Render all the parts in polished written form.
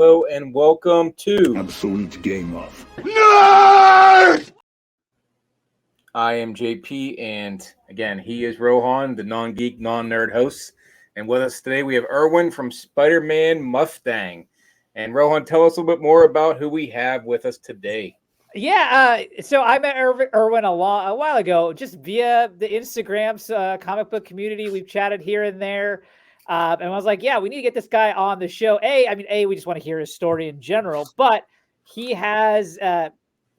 Hello and welcome to Absolute Game Off. Nerd! I am JP, and again, he is Rohan, the non-geek, non-nerd host. And with us today, we have Erwin from Spidermanmustang. And Rohan, tell us a little bit more about who we have with us today. Yeah, so I met Erwin a while ago, just via the Instagram's comic book community. We've chatted here and there, and I was like, "Yeah, we need to get this guy on the show." We just want to hear his story in general, but he has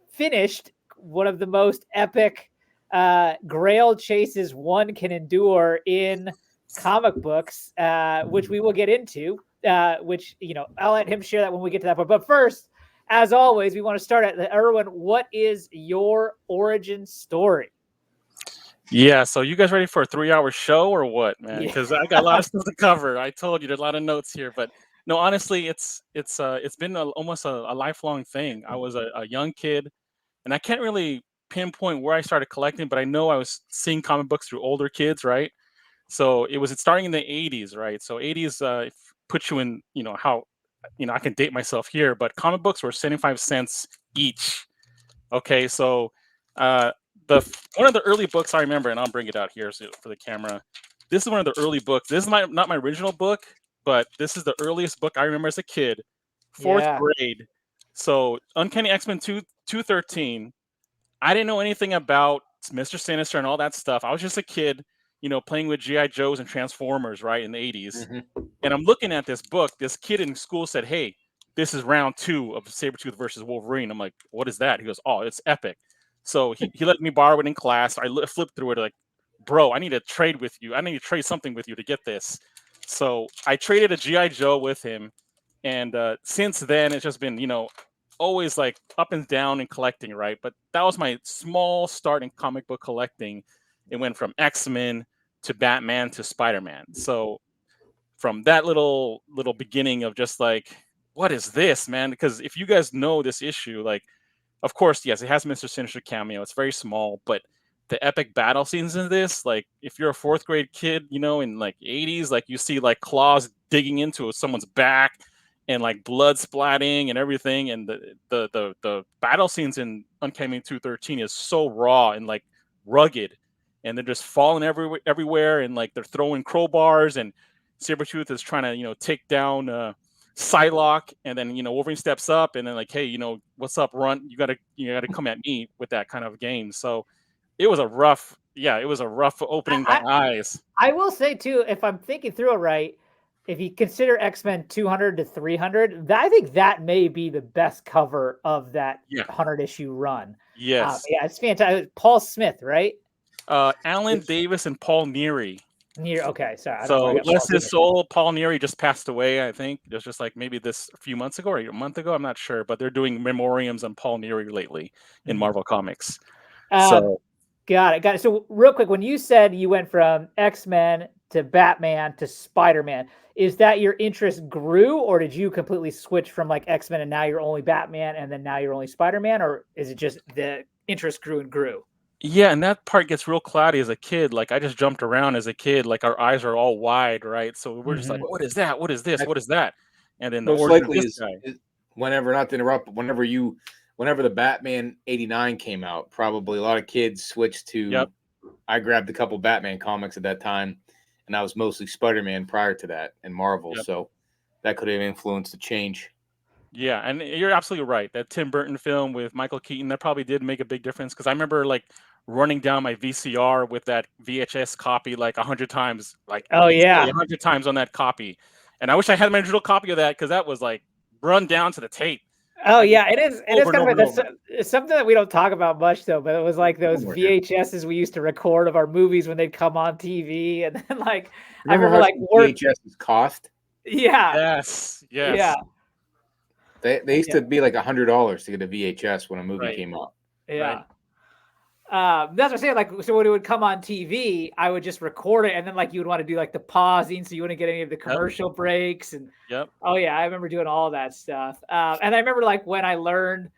finished one of the most epic grail chases one can endure in comic books, which we will get into. Which I'll let him share that when we get to that point. But first, as always, we want to start at Erwin. What is your origin story? Yeah, so you guys ready for a 3-hour show or what, man? Yeah. Because I got a lot of stuff to cover. I told you there's a lot of notes here, but no, honestly, it's been almost a lifelong thing. I was a young kid, and I can't really pinpoint where I started collecting, but I know I was seeing comic books through older kids, right? So it's starting in the 80s, right? So 80s puts you in, how, I can date myself here, but comic books were 75 cents each. Okay, so one of the early books I remember, and I'll bring it out here for the camera. This is one of the early books. This is not my original book, but this is the earliest book I remember as a kid, fourth grade. So Uncanny X-Men 213. I didn't know anything about Mr. Sinister and all that stuff. I was just a kid, playing with G.I. Joes and Transformers, right, in the 80s. Mm-hmm. And I'm looking at this book. This kid in school said, "Hey, this is round 2 of Sabretooth versus Wolverine." I'm like, "What is that?" He goes, "Oh, it's epic." So he let me borrow it in class. I flipped through it like, "Bro, I need to trade with you. I need to trade something with you to get this." So I traded a G.I. Joe with him. And since then, it's just been, always like up and down in collecting, right? But that was my small start in comic book collecting. It went from X-Men to Batman to Spider-Man. So from that little beginning of just like, what is this, man? Because if you guys know this issue, like, of course, yes, it has Mr. Sinister cameo. It's very small, but the epic battle scenes in this, like if you're a 4th grade kid, in like 80s, like you see like claws digging into someone's back and like blood splatting and everything. And the battle scenes in Uncanny 213 is so raw and like rugged, and they're just falling everywhere, and like they're throwing crowbars, and Sabretooth is trying to, take down Psylocke, and then Wolverine steps up and then like, "Hey, what's up, Runt? You gotta come at me," with that kind of game. So it was a rough opening my eyes. I will say too, if I'm thinking through it right, if you consider X-Men 200 to 300, I think that may be the best cover of that 100 issue run. Yes. It's fantastic. Paul Smith, right? Alan Davis and Paul Neary. Okay, sorry. So bless his soul, Paul Neary just passed away, I think. It was just like maybe a few months ago or a month ago, I'm not sure. But they're doing memoriams on Paul Neary lately in Marvel Comics. Got it. So real quick, when you said you went from X-Men to Batman to Spider-Man, is that your interest grew, or did you completely switch from like X-Men and now you're only Batman and then now you're only Spider-Man, or is it just the interest grew and grew? Yeah, and that part gets real cloudy as a kid. Like I just jumped around as a kid, like our eyes are all wide, right? So we're just like, "What is that? What is this? What is that?" And then most likely is whenever, not to interrupt, but whenever the Batman 89 came out, probably a lot of kids switched to. Yep. I grabbed a couple Batman comics at that time, and I was mostly Spider-Man prior to that and Marvel. Yep. So that could have influenced the change. Yeah, and you're absolutely right. That Tim Burton film with Michael Keaton, that probably did make a big difference, because I remember like running down my VCR with that VHS copy like 100 times. Like, 100 times on that copy. And I wish I had my original copy of that, because that was like run down to the tape. Oh yeah, it is. It is kind of it's something that we don't talk about much though. But it was like those VHSs we used to record of our movies when they'd come on TV, and then like I remember like VHSs cost. Yeah. Yes. Yeah. They used to be like $100 to get a VHS when a movie came out. Yeah. Right. That's what I'm saying. Like, so when it would come on TV, I would just record it, and then like you would want to do like the pausing, so you wouldn't get any of the commercial breaks. And oh yeah, I remember doing all that stuff. And I remember like when I learned,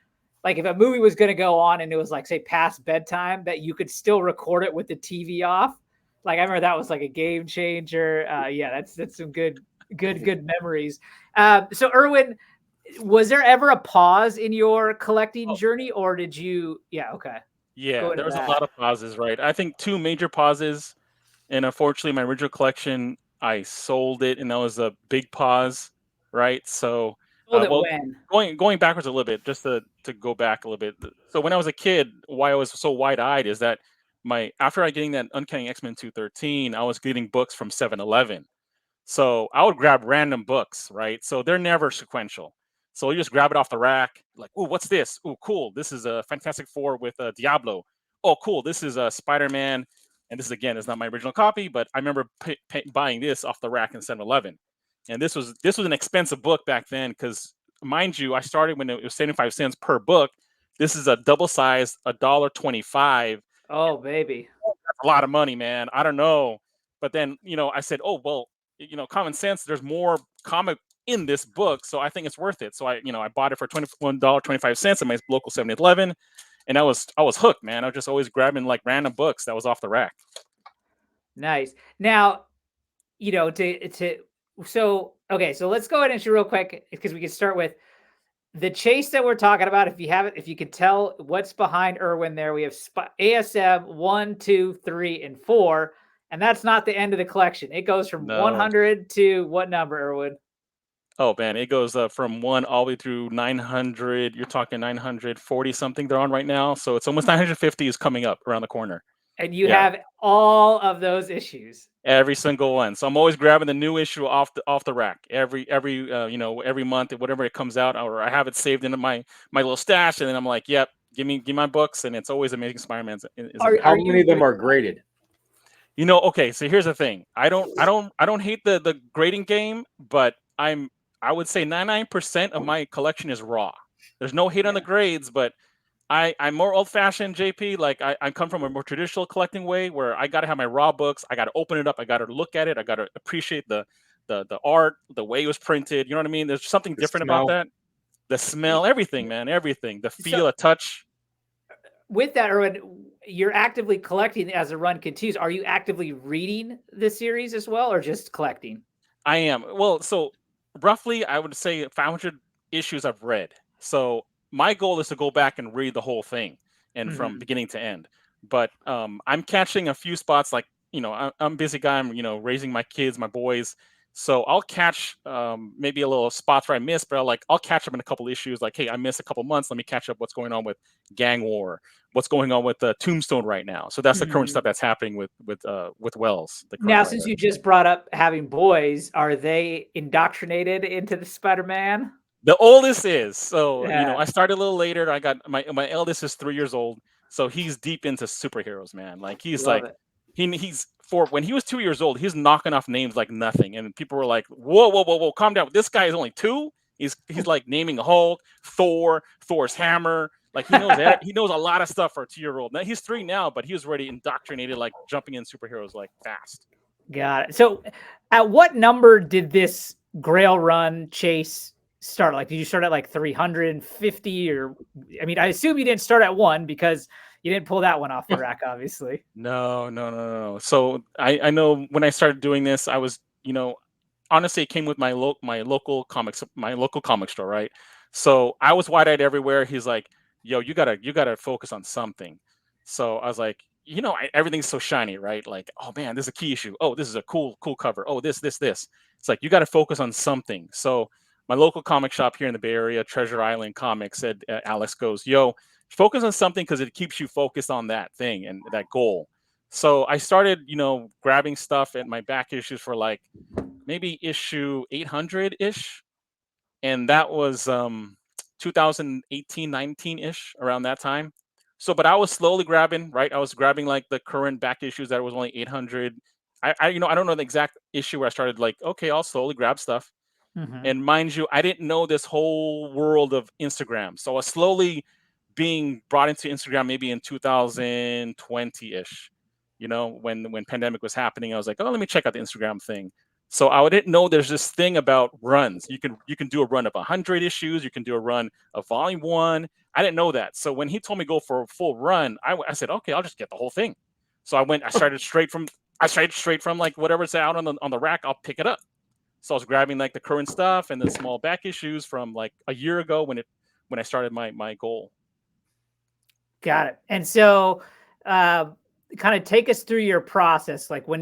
like if a movie was going to go on and it was like say past bedtime, that you could still record it with the TV off. Like I remember that was like a game changer. That's some good memories. So Erwin, Was there ever a pause in your collecting Oh, journey, or did you? Yeah, okay. Go yeah, into there was a that. lot of pauses, right? I think two major pauses, and unfortunately, my original collection, I sold it, and that was a big pause, right? So, Sold it well, when? going backwards a little bit, just to go back a little bit. So when I was a kid, why I was so wide eyed is that my after I getting that Uncanny X-Men 213, I was getting books from 7-Eleven. So I would grab random books, right? So they're never sequential. So you just grab it off the rack, like, oh, what's this? Oh, cool. This is a Fantastic Four with Diablo. Oh, cool. This is a Spider-Man. And this is again, is not my original copy, but I remember buying this off the rack in 7-Eleven. And this was an expensive book back then because, mind you, I started when it was 75 cents per book. This is a double sized, $1.25. Oh, baby. That's a lot of money, man. I don't know. But then, I said, oh, well, common sense, there's more comic in this book. So I think it's worth it. So I bought it for $21.25 at my local 7-Eleven. And I was hooked, man. I was just always grabbing like random books that was off the rack. Nice. Now, so okay, so let's go ahead and shoot real quick because we can start with the chase that we're talking about. If you could tell what's behind Erwin there, we have ASM 1, 2, 3, and 4, and that's not the end of the collection. It goes from No. 100 to what number, Erwin? Oh man, it goes from 1 all the way through 900. You're talking 940 something they're on right now. So it's almost 950 is coming up around the corner. And you Yeah. have all of those issues. Every single one. So I'm always grabbing the new issue off the rack every month, whatever it comes out, or I have it saved into my little stash, and then I'm like, yep, give me my books, and it's always Amazing Spider-Man. How many of them are graded? Okay, so here's the thing. I don't hate the grading game, but I would say 99% of my collection is raw. There's no hate on the grades, but I'm more old-fashioned, JP. Like I come from a more traditional collecting way where I gotta have my raw books. I gotta open it up. I gotta look at it. I gotta appreciate the art, the way it was printed. You know what I mean? There's something different about that. The smell, everything, man, everything. The feel, the touch. With that, Erwin, you're actively collecting as the run continues. Are you actively reading the series as well, or just collecting? I am. Well, so roughly, I would say 500 issues I've read. So my goal is to go back and read the whole thing and from beginning to end. But I'm catching a few spots, like I'm a busy guy. I'm raising my kids, my boys. So I'll catch maybe a little spots where I missed, but I'll catch up in a couple issues. Like, hey, I missed a couple months. Let me catch up. What's going on with Gang War? What's going on with Tombstone right now? So that's the current stuff that's happening with Wells. Now, since you just brought up having boys, are they indoctrinated into the Spider-Man? The oldest is. So, Yeah. I started a little later. I got my eldest is 3 years old. So he's deep into superheroes, man. Like he's Love like it. he's for when he was 2 years old, he's knocking off names like nothing. And people were like, whoa, whoa, whoa, whoa, calm down. This guy is only 2. He's like naming Hulk, Thor's hammer. Like he knows a lot of stuff for a 2-year-old. Now he's 3 now, but he was already indoctrinated, like jumping in superheroes like fast. Got it. So at what number did this Grail run chase start? Like, did you start at like 350 or, I mean, I assume you didn't start at 1 because you didn't pull that one off the rack, obviously. No. So I know when I started doing this, I was, honestly, it came with my local comic store, right? So I was wide-eyed everywhere. He's like, yo, you gotta focus on something. So I was like, everything's so shiny, right? Like, oh man, this is a key issue. Oh, this is a cool cover. Oh, this. It's like you got to focus on something. So my local comic shop here in the Bay Area, Treasure Island Comics, said, Alex goes, yo, focus on something because it keeps you focused on that thing and that goal. So I started, grabbing stuff at my back issues for like maybe issue 800 ish, and that was 2018, 19 ish, around that time. So, but I was slowly grabbing, right? I was grabbing like the current back issues that was only 800. I don't know the exact issue where I started. Like, okay, I'll slowly grab stuff. And mind you, I didn't know this whole world of Instagram. So I was slowly being brought into Instagram maybe in 2020-ish. When pandemic was happening, I was like, oh, let me check out the Instagram thing. So I didn't know there's this thing about runs. You can do a run of 100 issues. You can do a run of volume 1. I didn't know that. So when he told me go for a full run, I said, okay, I'll just get the whole thing. So I started straight from like whatever's out on the rack, I'll pick it up. So I was grabbing like the current stuff and the small back issues from like a year ago when I started my goal. Got it. And so, kind of take us through your process. Like when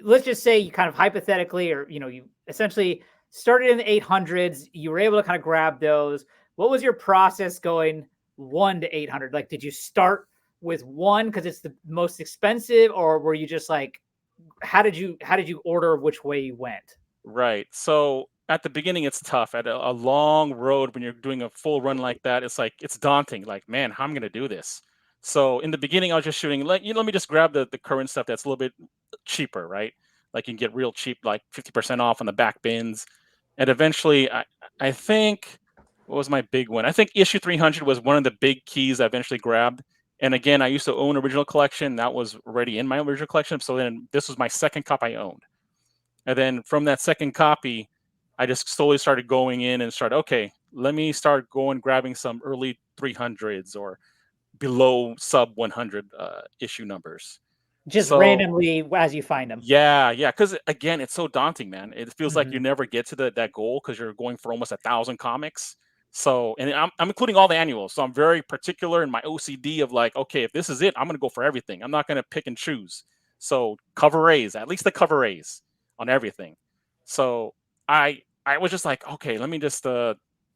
let's just say you kind of hypothetically, or you essentially started in the 800s. You were able to kind of grab those. What was your process going 1 to 800? Like, did you start with 1 because it's the most expensive, or were you just like, how did you order which way you went? Right. So at the beginning, it's tough. At a long road, when you're doing a full run like that, it's like it's daunting. Like, man, how am I gonna do this? So in the beginning, I was just shooting. Let me just grab the current stuff that's a little bit cheaper, right? Like you can get real cheap, like 50% off on the back bins. And eventually, I think what was my big one? I think issue 300 was one of the big keys I eventually grabbed. And again, I used to own original collection. That was already in my original collection. So then this was my second copy I owned. And then from that second copy, I just slowly started going in and started, okay, let me start going grabbing some early 300s or below sub 100 issue numbers. Just So randomly as you find them. yeah, because again, it's so daunting, man. It feels like you Mhm. never get to that goal because you're going for almost 1,000 comics. So, and I'm including all the annuals. So I'm very particular in my OCD of like, okay, if this is it, I'm gonna go for everything. I'm not gonna pick and choose. So cover A's, at least the cover A's on everything. So I was just like, okay, let me just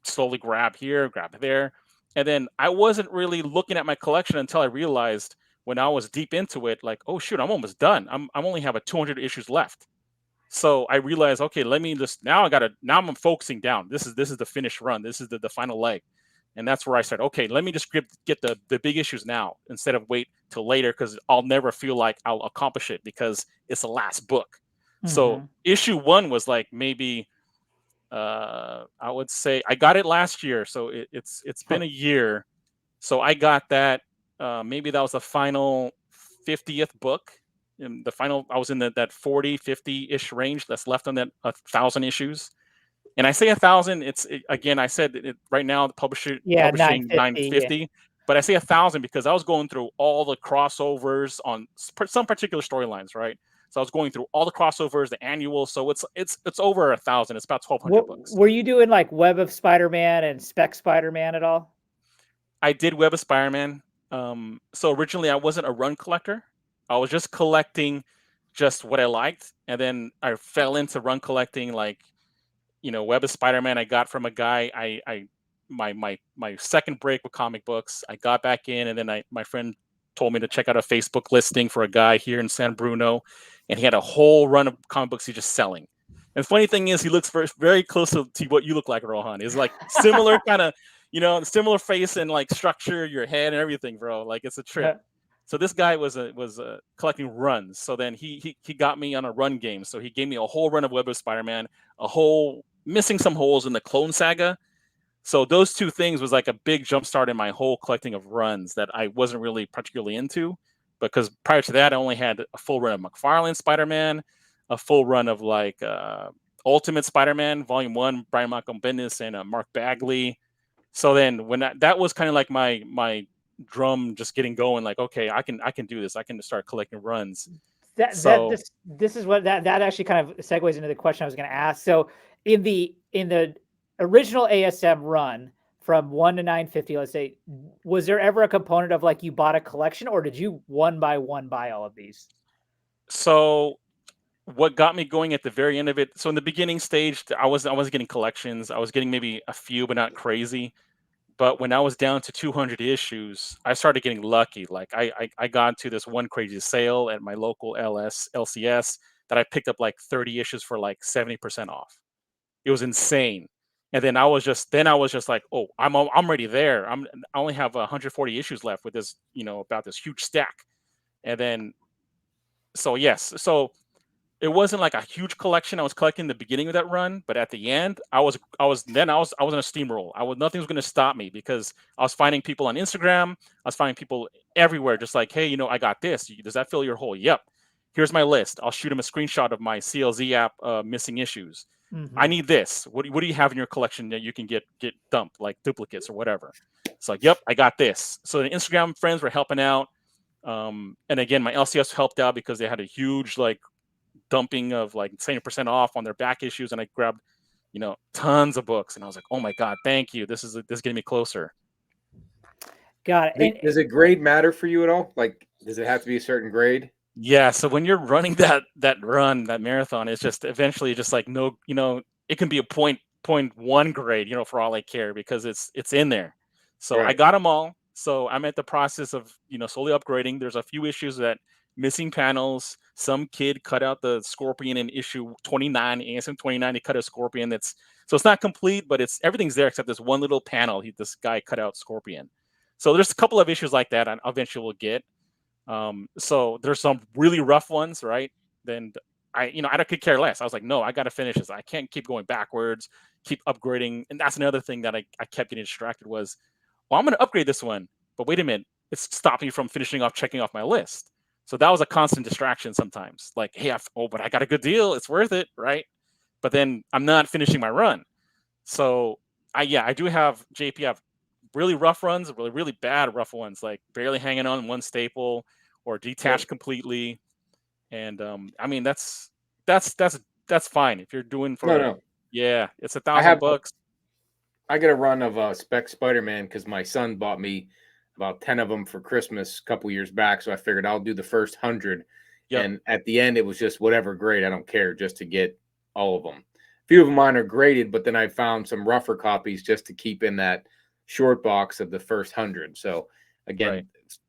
slowly grab here, grab there. And then I wasn't really looking at my collection until I realized when I was deep into it, like, oh shoot, I'm almost done. I'm only have a 200 issues left. So I realized, okay, let me just now I'm focusing down. This is the finish run. This is the final leg. And that's where I said, okay, let me just get the big issues now instead of wait till later because I'll never feel like I'll accomplish it because it's the last book. So Mhm. issue 1 was like maybe I would say I got it last year. So it's been a year. So I got that. Maybe that was the final 50th book. In the final, I was in that 40, 50-ish range that's left on that 1,000 issues. And I say 1,000. Again, I said right now the Yeah, publishing 950. Yeah. 950, but I say 1,000 because I was going through all the crossovers on some particular storylines, right? So I was going through all the crossovers, the annual. So it's over 1,000. It's about 1,200 What books. were you doing, like Web of Spider-Man and Spec Spider-Man at all? I did Web of Spider-Man. So originally I wasn't a run collector. I was just collecting just what I liked, and then I fell into run collecting. Like Web of Spider-Man I got from a guy. My second break with comic books. I got back in, and then my friend told me to check out a Facebook listing for a guy here in San Bruno, and he had a whole run of comic books he's just selling. And the funny thing is, he looks very close to what you look like, Rohan. Is like similar kind of, similar face and like structure, your head and everything, bro. Like it's a trip. So this guy was collecting runs. So then he got me on a run game. So he gave me a whole run of Web of Spider-Man, a whole missing some holes in the Clone Saga. So those two things was like a big jump start in my whole collecting of runs that I wasn't really particularly into, because prior to that I only had a full run of McFarlane Spider-Man, a full run of like Ultimate Spider-Man Volume 1, Brian Michael Bendis and Mark Bagley. So then when that was kind of like my drum just getting going, like, okay, I can do this. I can start collecting runs. So This is what that actually kind of segues into the question I was going to ask. So in the original ASM run from 1 to 950, let's say, was there ever a component of like you bought a collection, or did you one by one buy all of these? So what got me going at the very end of it, so in the beginning stage, I was getting collections. I was getting maybe a few, but not crazy. But when I was down to 200 issues, I started getting lucky. Like I got to this one crazy sale at my local LCS that I picked up like 30 issues for like 70% off. It was insane. And then I was just like, oh, I'm already there. I only have 140 issues left with this, about this huge stack. And then so yes, so it wasn't like a huge collection I was collecting in the beginning of that run, but at the end, I was in a steamroll. Nothing was going to stop me because I was finding people on Instagram. I was finding people everywhere, just like, hey, I got this. Does that fill your hole? Yep. Here's my list. I'll shoot them a screenshot of my CLZ app missing issues. Mm-hmm. I need this. What do you have in your collection that you can get dumped, like duplicates or whatever? It's like, yep, I got this. So the Instagram friends were helping out. And again, my LCS helped out because they had a huge like dumping of like 70% off on their back issues, and I grabbed, tons of books, and I was like, oh my god, thank you. This is getting me closer. Got it. And Does a grade matter for you at all? Like, does it have to be a certain grade? Yeah, so when you're running that marathon, it's just eventually just like no, it can be a point one grade, for all I care, because it's in there. So I Right. got them all. So I'm at the process of slowly upgrading. There's a few issues that missing panels. Some kid cut out the scorpion in issue 29, ASM 29. He cut a scorpion so it's not complete, but everything's there except this one little panel. This guy cut out scorpion. So there's a couple of issues like that, and eventually we'll get. So there's some really rough ones, right? Then I could care less. I was like, no, I got to finish this. I can't keep going backwards, keep upgrading. And that's another thing that I kept getting distracted was, well, I'm going to upgrade this one, but wait a minute, it's stopping me from checking off my list. So that was a constant distraction sometimes. Like, hey, but I got a good deal. It's worth it, right? But then I'm not finishing my run. So I do have JP. I have really rough runs, really, really bad rough ones, like barely hanging on one staple or detached completely. And I mean, that's fine if you're doing for No. Yeah, it's $1,000. I got a run of Spec Spider-Man because my son bought me about 10 of them for Christmas a couple years back. So I figured I'll do the first 100. Yep. And at the end, it was just whatever grade. I don't care, just to get all of them. A few of mine are graded, but then I found some rougher copies just to keep in that short box of the first 100. So again,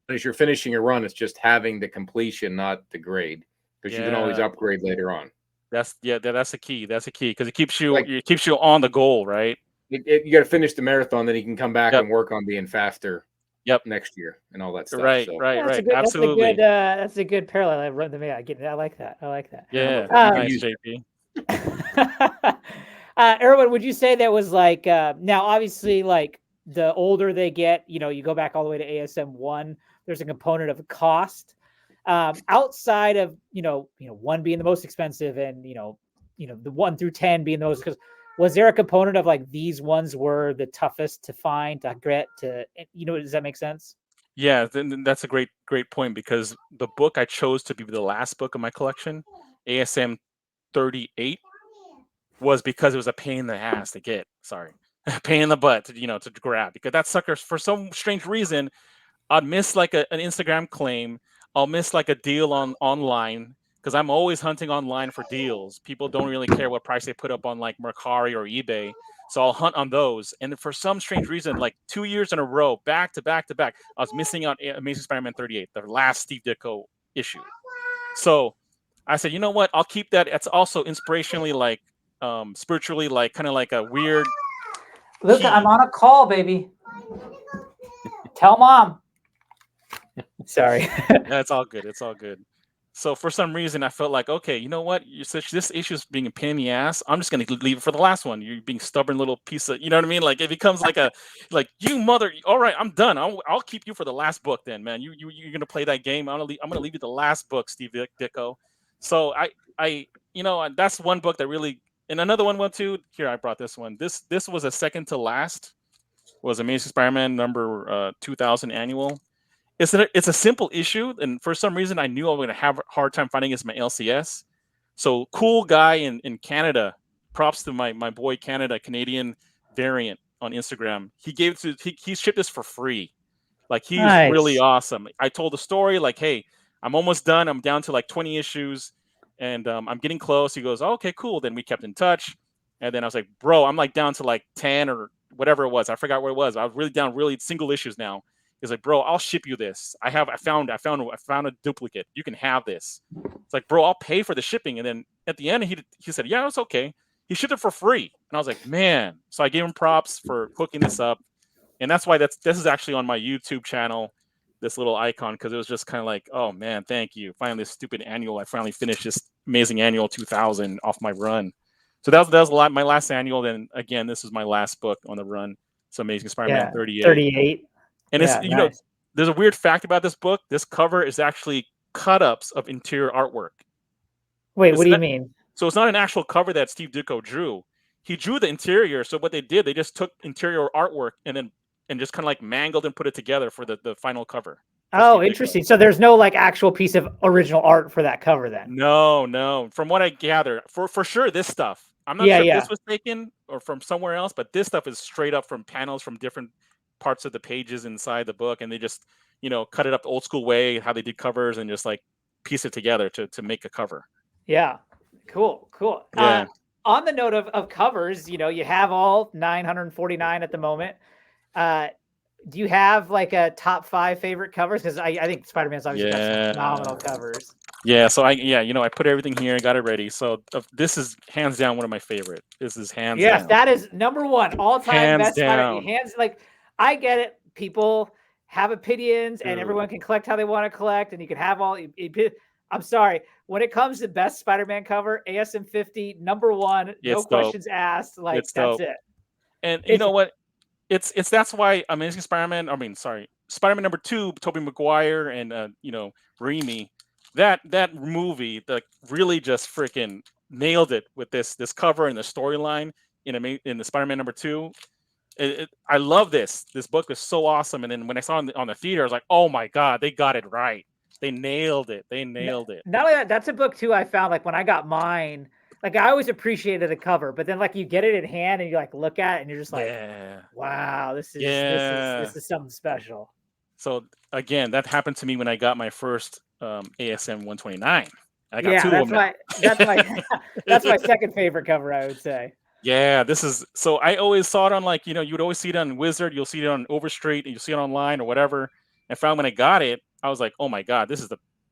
as you're finishing a run, it's just having the completion, not the grade, because you can always upgrade later on. That's the key. That's the key, because it keeps you on the goal, right? You got to finish the marathon, then you can come back and work on being faster. Next year and all that stuff. Right. Absolutely. That's a good parallel. I run the I get it. I like that. Yeah. Nice, JP. Erwin, would you say that was like now obviously like the older they get, you go back all the way to ASM 1, there's a component of cost. Outside of, 1 being the most expensive and the 1 through 10 being the most, because was there a component of like these ones were the toughest to find, to get, does that make sense? Yeah, then that's a great point, because the book I chose to be the last book of my collection, ASM 38, was because it was a pain in the ass to get. Sorry, pain in the butt to grab, because that sucker, for some strange reason, I'd miss like an Instagram claim. I'll miss like a deal online, because I'm always hunting online for deals. People don't really care what price they put up on like Mercari or eBay. So I'll hunt on those. And for some strange reason, like 2 years in a row, back to back, I was missing out Amazing Spider-Man 38, the last Steve Ditko issue. So I said, you know what? I'll keep that. It's also inspirationally, like spiritually, like kind of like a weird. Look, I'm on a call, baby. Tell mom. Sorry. It's all good. It's all good. So for some reason, I felt like, okay, you know what? This issue is being a pain in the ass. I'm just going to leave it for the last one. You're being stubborn little piece of, you know what I mean? Like it becomes like you mother. All right, I'm done. I'll keep you for the last book then, man. You're going to play that game. I'm going to leave you the last book, Steve Ditko. So I that's one book that really, and another one too. Here, I brought this one. This was a second to last. Was Amazing Spider-Man number 2000 annual. It's a simple issue, and for some reason, I knew I was going to have a hard time finding it in my LCS. So, cool guy in Canada. Props to my boy Canadian variant on Instagram. He gave it to he shipped this for free. Like he's really awesome. I told the story like, hey, I'm almost done. I'm down to like 20 issues, and I'm getting close. He goes, oh, okay, cool. Then we kept in touch, and then I was like, bro, I'm like down to like 10 or whatever it was. I forgot what it was. I was really down, really single issues now. He's like, bro, I'll ship you this. I found a duplicate. You can have this. It's like, bro, I'll pay for the shipping. And then at the end, he said, yeah, it's okay. He shipped it for free. And I was like, man. So I gave him props for hooking this up. And that's why this is actually on my YouTube channel, this little icon, because it was just kind of like, oh man, thank you. Finally, this stupid annual. I finally finished this amazing annual 2000 off my run. So that was my last annual. Then again, this is my last book on the run. So Amazing Spider-Man 38. 38. And it's nice. There's a weird fact about this book. This cover is actually cut-ups of interior artwork. Wait, what do you mean? So it's not an actual cover that Steve Ditko drew. He drew the interior. So what they did, they just took interior artwork and just kind of like mangled and put it together for the final cover. Oh, interesting. So there's no like actual piece of original art for that cover then. No. From what I gather, for sure, this stuff. I'm not Yeah, sure if yeah. this was taken or from somewhere else, but this stuff is straight up from panels from different parts of the pages inside the book, and they just cut it up the old school way, how they did covers, and just like piece it together to make a cover. Yeah. Cool. Yeah. On the note of covers, you have all 949 at the moment. Do you have like a top 5 favorite covers? Because I think Spider-Man's obviously got some phenomenal covers. Yeah, so I put everything here, got it ready. So this is hands down one of my favorite. This is hands Yes, down. that is number 1 all-time Hands best down. Hands like I get it. People have opinions, and everyone can collect how they want to collect, and you can have all. I'm sorry. When it comes to best Spider-Man cover, ASM 50, number 1, no questions asked. Like that's it. And you know what? It's that's why Amazing Spider-Man. Spider-Man number 2, Tobey Maguire and Raimi. That movie that really just freaking nailed it with this cover and the storyline in the Spider-Man number 2. I love this. This book is so awesome. And then when I saw it on the theater, I was like, oh my god, they got it right. They nailed it. Not only that, that's a book too. I found like when I got mine, like I always appreciated the cover, but then like you get it in hand and you like look at it and you're just like, wow, this is something special. So again, that happened to me when I got my first ASM 129. I got 2 of them. That's my second favorite cover, I would say. Yeah, so I always saw it on like, you would always see it on Wizard, you'll see it on Overstreet, and you'll see it online or whatever. And found when I got it, I was like, oh my god, this is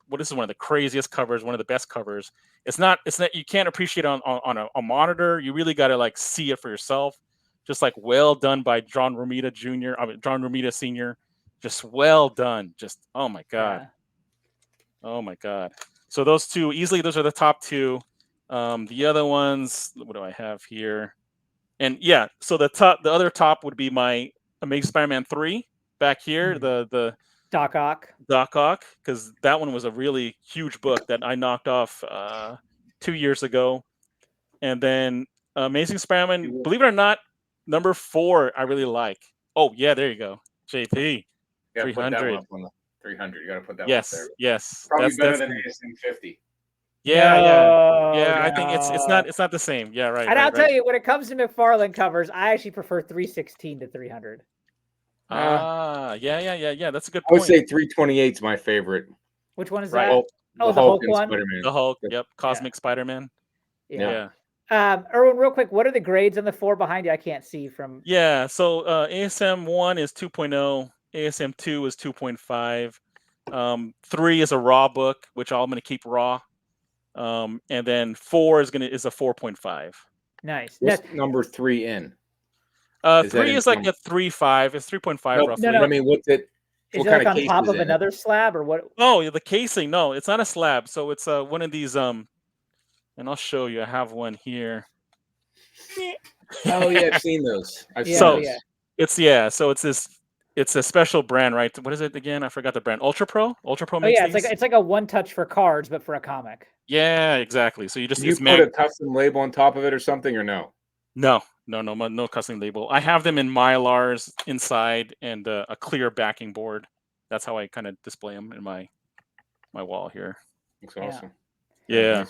one of the craziest covers, one of the best covers. It's not you can't appreciate it on a monitor. You really got to like see it for yourself. Just like well done by John Romita John Romita Sr. Just well done. Just oh my god. Yeah. Oh my god. So those are the top 2. The other ones, what do I have here? And yeah, so the other top would be my Amazing Spider-Man 3 back here, the Doc Ock, because that one was a really huge book that I knocked off 2 years ago. And then Amazing Spider-Man, believe it or not, number 4 I really like. Oh yeah, there you go, JP. 300. 300. You got to put that one up there. Yes. Probably better than ASM 50. Yeah. I think it's not the same. Yeah, right. And I'll tell you, when it comes to McFarlane covers, I actually prefer 316 to 300. Yeah. That's a good point. I would say 328 is my favorite. Which one is that? The Hulk one. Spider-Man. The Hulk. Yep. Cosmic Spider-Man. Yeah. Erwin, real quick, what are the grades on the 4 behind you? I can't see from. Yeah. So ASM 1 is 2.0. ASM 2 is 2.5. 3 is a raw book, which I'm going to keep raw. And then 4 is a 4.5. Nice. What's number 3 in? 3 is like a 3.5. It's 3.5 roughly. No. I mean, what's it? Is it like on top of another slab or what? Oh, the casing. No, it's not a slab. So it's one of these. And I'll show you. I have one here. Oh yeah, I've seen those. So it's this. It's a special brand, right? What is it again? I forgot the brand. Ultra Pro makes these? It's like a one-touch for cards, but for a comic. Yeah, exactly. So you just put a custom label on top of it or something, or no? No custom label. I have them in Mylars inside and a clear backing board. That's how I kind of display them in my wall here. That's awesome. Yeah.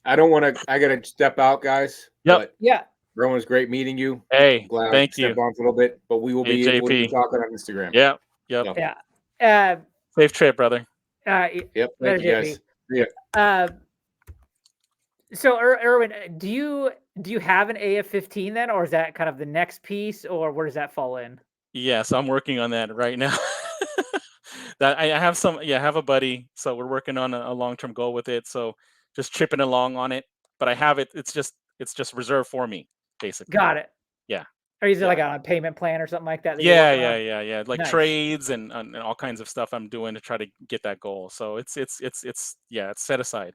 I don't want to. I gotta step out, guys. Yep. Yeah. Rowan, was great meeting you. Hey, glad thank you. Step on a little bit, but we'll be talking on Instagram. Yep. Yeah. Safe trip, brother. Yep. Thank you, guys. Yeah. So, Erwin, do you have an AF-15 then, or is that kind of the next piece, or where does that fall in? Yes, I'm working on that right now. That I have have a buddy, so we're working on a long-term goal with it. So just chipping along on it, but I have it. It's just reserved for me, basically. Got it. Yeah. Or is it like on a payment plan or something like that? Yeah. Like trades and all kinds of stuff I'm doing to try to get that goal. So it's set aside.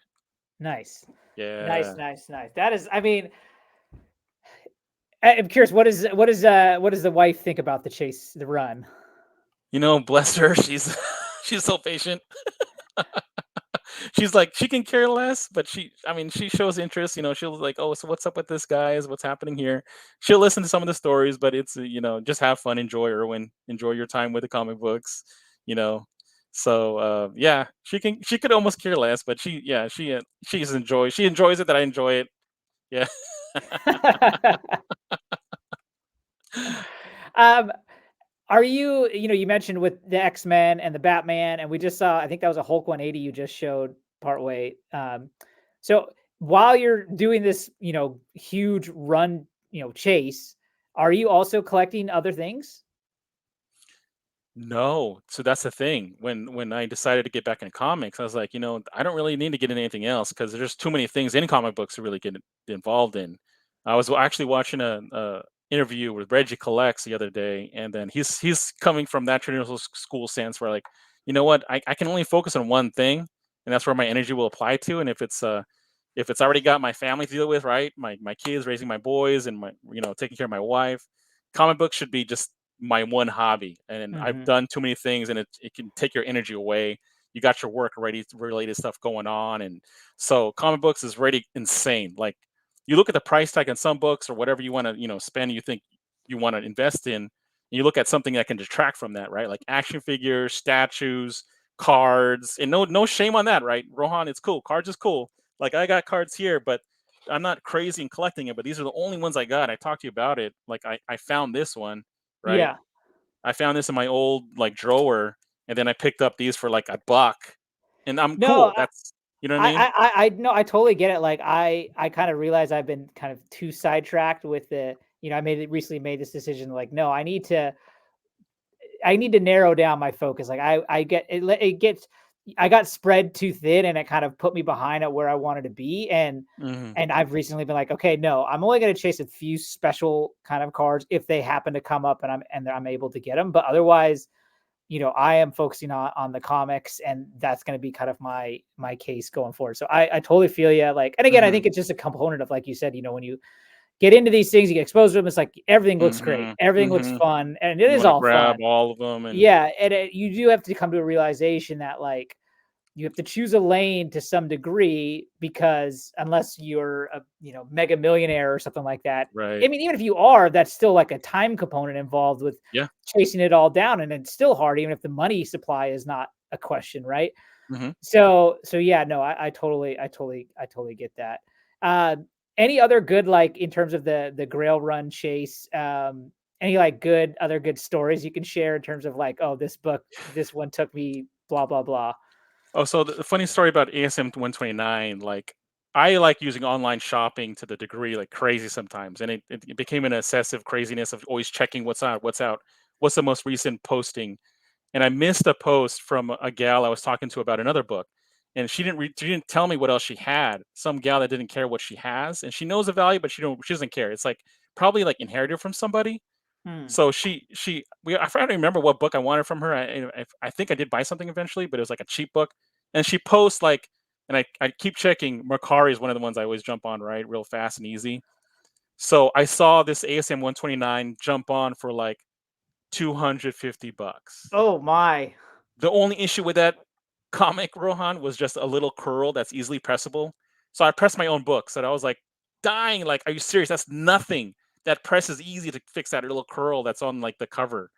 Nice. Yeah. Nice. That is, I mean, I'm curious, what does the wife think about the run? Bless her. She's so patient. She's like, she can care less, but she shows interest. She'll like, oh, so what's up with this, guys? What's happening here? She'll listen to some of the stories, but it's just have fun, enjoy Erwin, enjoy your time with the comic books. you know. So yeah, she could almost care less, but she enjoys it that I enjoy it. Yeah. um, are you, you mentioned with the X-Men and the Batman, and we just saw, I think that was a Hulk 180 you just showed partway. So while you're doing this, huge run, chase, are you also collecting other things? No, so that's the thing. When I decided to get back into comics, I was like, I don't really need to get into anything else because there's too many things in comic books to really get involved in. I was actually watching a interview with Reggie Collects the other day, and then he's coming from that traditional school sense where like, you know what, I can only focus on one thing, and that's where my energy will apply to. And if it's already got my family to deal with, right, my kids, raising my boys, and my taking care of my wife, comic books should be just my one hobby. And I've Hmm. done too many things, and it can take your energy away. You got your work already related stuff going on, and so comic books is really insane. Like, you look at the price tag on some books or whatever you want to spend, you think you want to invest in, and you look at something that can detract from that, right? Like action figures, statues, cards. And no shame on that, right, Rohan? It's cool, cards is cool. Like, I got cards here, but I'm not crazy in collecting it, but these are the only ones I got. I talked to you about it. Like, I found this one, right? Yeah. I found this in my old like drawer, and then I picked up these for like $1, and I'm No, cool. That's, you know what I mean? I no, I totally get it. Like I kind of realize I've been kind of too sidetracked with I recently made this decision. Like, no, I need to narrow down my focus. Like I get it, I got spread too thin, and it kind of put me behind at where I wanted to be. And Hmm. I've recently been like, okay, no, I'm only going to chase a few special kind of cards if they happen to come up, and I'm able to get them. But otherwise, I am focusing on the comics, and that's going to be kind of my case going forward. So I totally feel you. Like, and again, I Hmm. think it's just a component of, like you said, when you get into these things, you get exposed to them. It's like everything looks great, Hmm. everything looks Hmm. fun, and it You is want to all grab fun. all of them, and Yeah, and you do have to come to a realization that, like, you have to choose a lane to some degree, because unless you're a mega millionaire or something like that. right, I mean, even if you are, that's still like a time component involved with yeah. chasing it all down, and it's still hard, even if the money supply is not a question, right? Hmm. So yeah, no, I totally get that. Uh, any other good, like, in terms of the Grail run chase? Any like good stories you can share in terms of, like, oh, this one took me blah blah blah. Oh, so the funny story about ASM 129, like, I like using online shopping to the degree like crazy sometimes, and it became an excessive craziness of always checking what's the most recent posting. And I missed a post from a gal I was talking to about another book, and she didn't tell me what else she had. Some gal that didn't care what she has, and she knows the value, but she doesn't care. It's like probably like inherited from somebody. Hmm. So I forgot to remember what book I wanted from her. I think I did buy something eventually, but it was like a cheap book. And she posts like, and I keep checking. Mercari is one of the ones I always jump on, right, real fast and easy. So I saw this ASM 129 jump on for like $250. Oh my. The only issue with that comic, Rohan, was just a little curl that's easily pressable. So I pressed my own book. So I was like dying. Like, are you serious? That's nothing. That press is easy to fix that little curl that's on like the cover.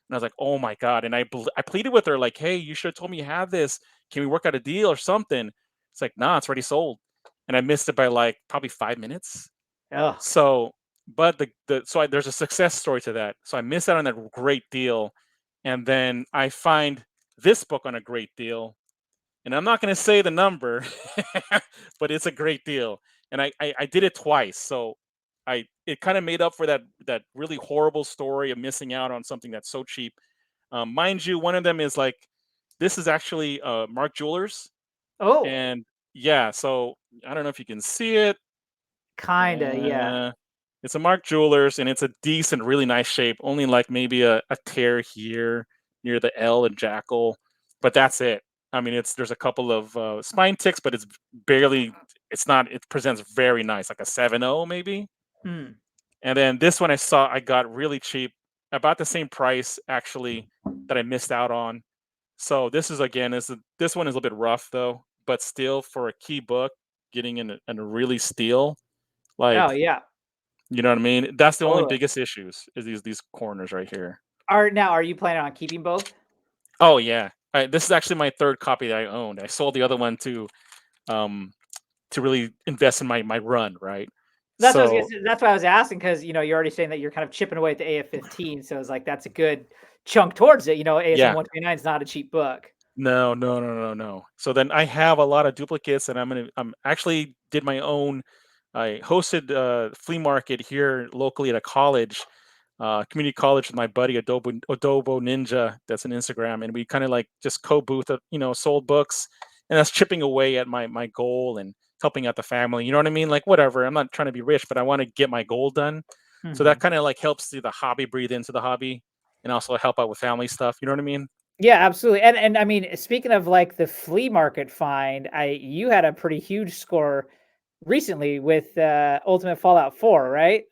And I was like, oh my god. And I pleaded with her like, hey, you should have told me you have this. Can we work out a deal or something? It's like, nah, it's already sold. And I missed it by like probably 5 minutes. Oh. So, but there's a success story to that. So I missed out on that great deal, and then I find this book on a great deal, and I'm not going to say the number, but it's a great deal, and I did it twice, so it kind of made up for that really horrible story of missing out on something that's so cheap. Mind you, one of them is like, this is actually Mark Jewelers, Oh. and yeah, so I don't know if you can see it. Kinda, yeah. Uh, it's a Mark Jewelers, and it's a decent, really nice shape. Only like maybe a tear here near the L and Jackal, but that's it. I mean, there's a couple of spine ticks, but it's barely. It's not. It presents very nice, like a 7.0 maybe. Hmm. And then this one I got really cheap, about the same price actually that I missed out on. So this is again this one is a little bit rough though, but still for a key book, getting in a really steal, Oh, like, yeah, you know what I mean? That's the only totally. biggest issues is these corners right here. Are you planning on keeping both? Oh yeah. This is actually my third copy that I owned. I sold the other one um to really invest in my run, right? That's what I was gonna So say. That's why I was asking because you're already saying that you're kind of chipping away at the AF-15, so it's like that's a good chunk towards it. ASM yeah. 129 is not a cheap book. No, no, no, no, no. So then I have a lot of duplicates, and I'm actually did my own. I hosted a flea market here locally at a college, community college with my buddy Adobo Ninja. That's an Instagram, and we kind of like just co-booth, sold books, and that's chipping away at my goal and helping out the family. You know what I mean? Like whatever. I'm not trying to be rich, but I want to get my goal done. So that Mhm. kind of like helps the hobby breathe into the hobby, and also help out with family stuff. You know what I mean? Yeah, absolutely. And I mean, speaking of like the flea market find, you had a pretty huge score recently with Ultimate Fallout 4, right?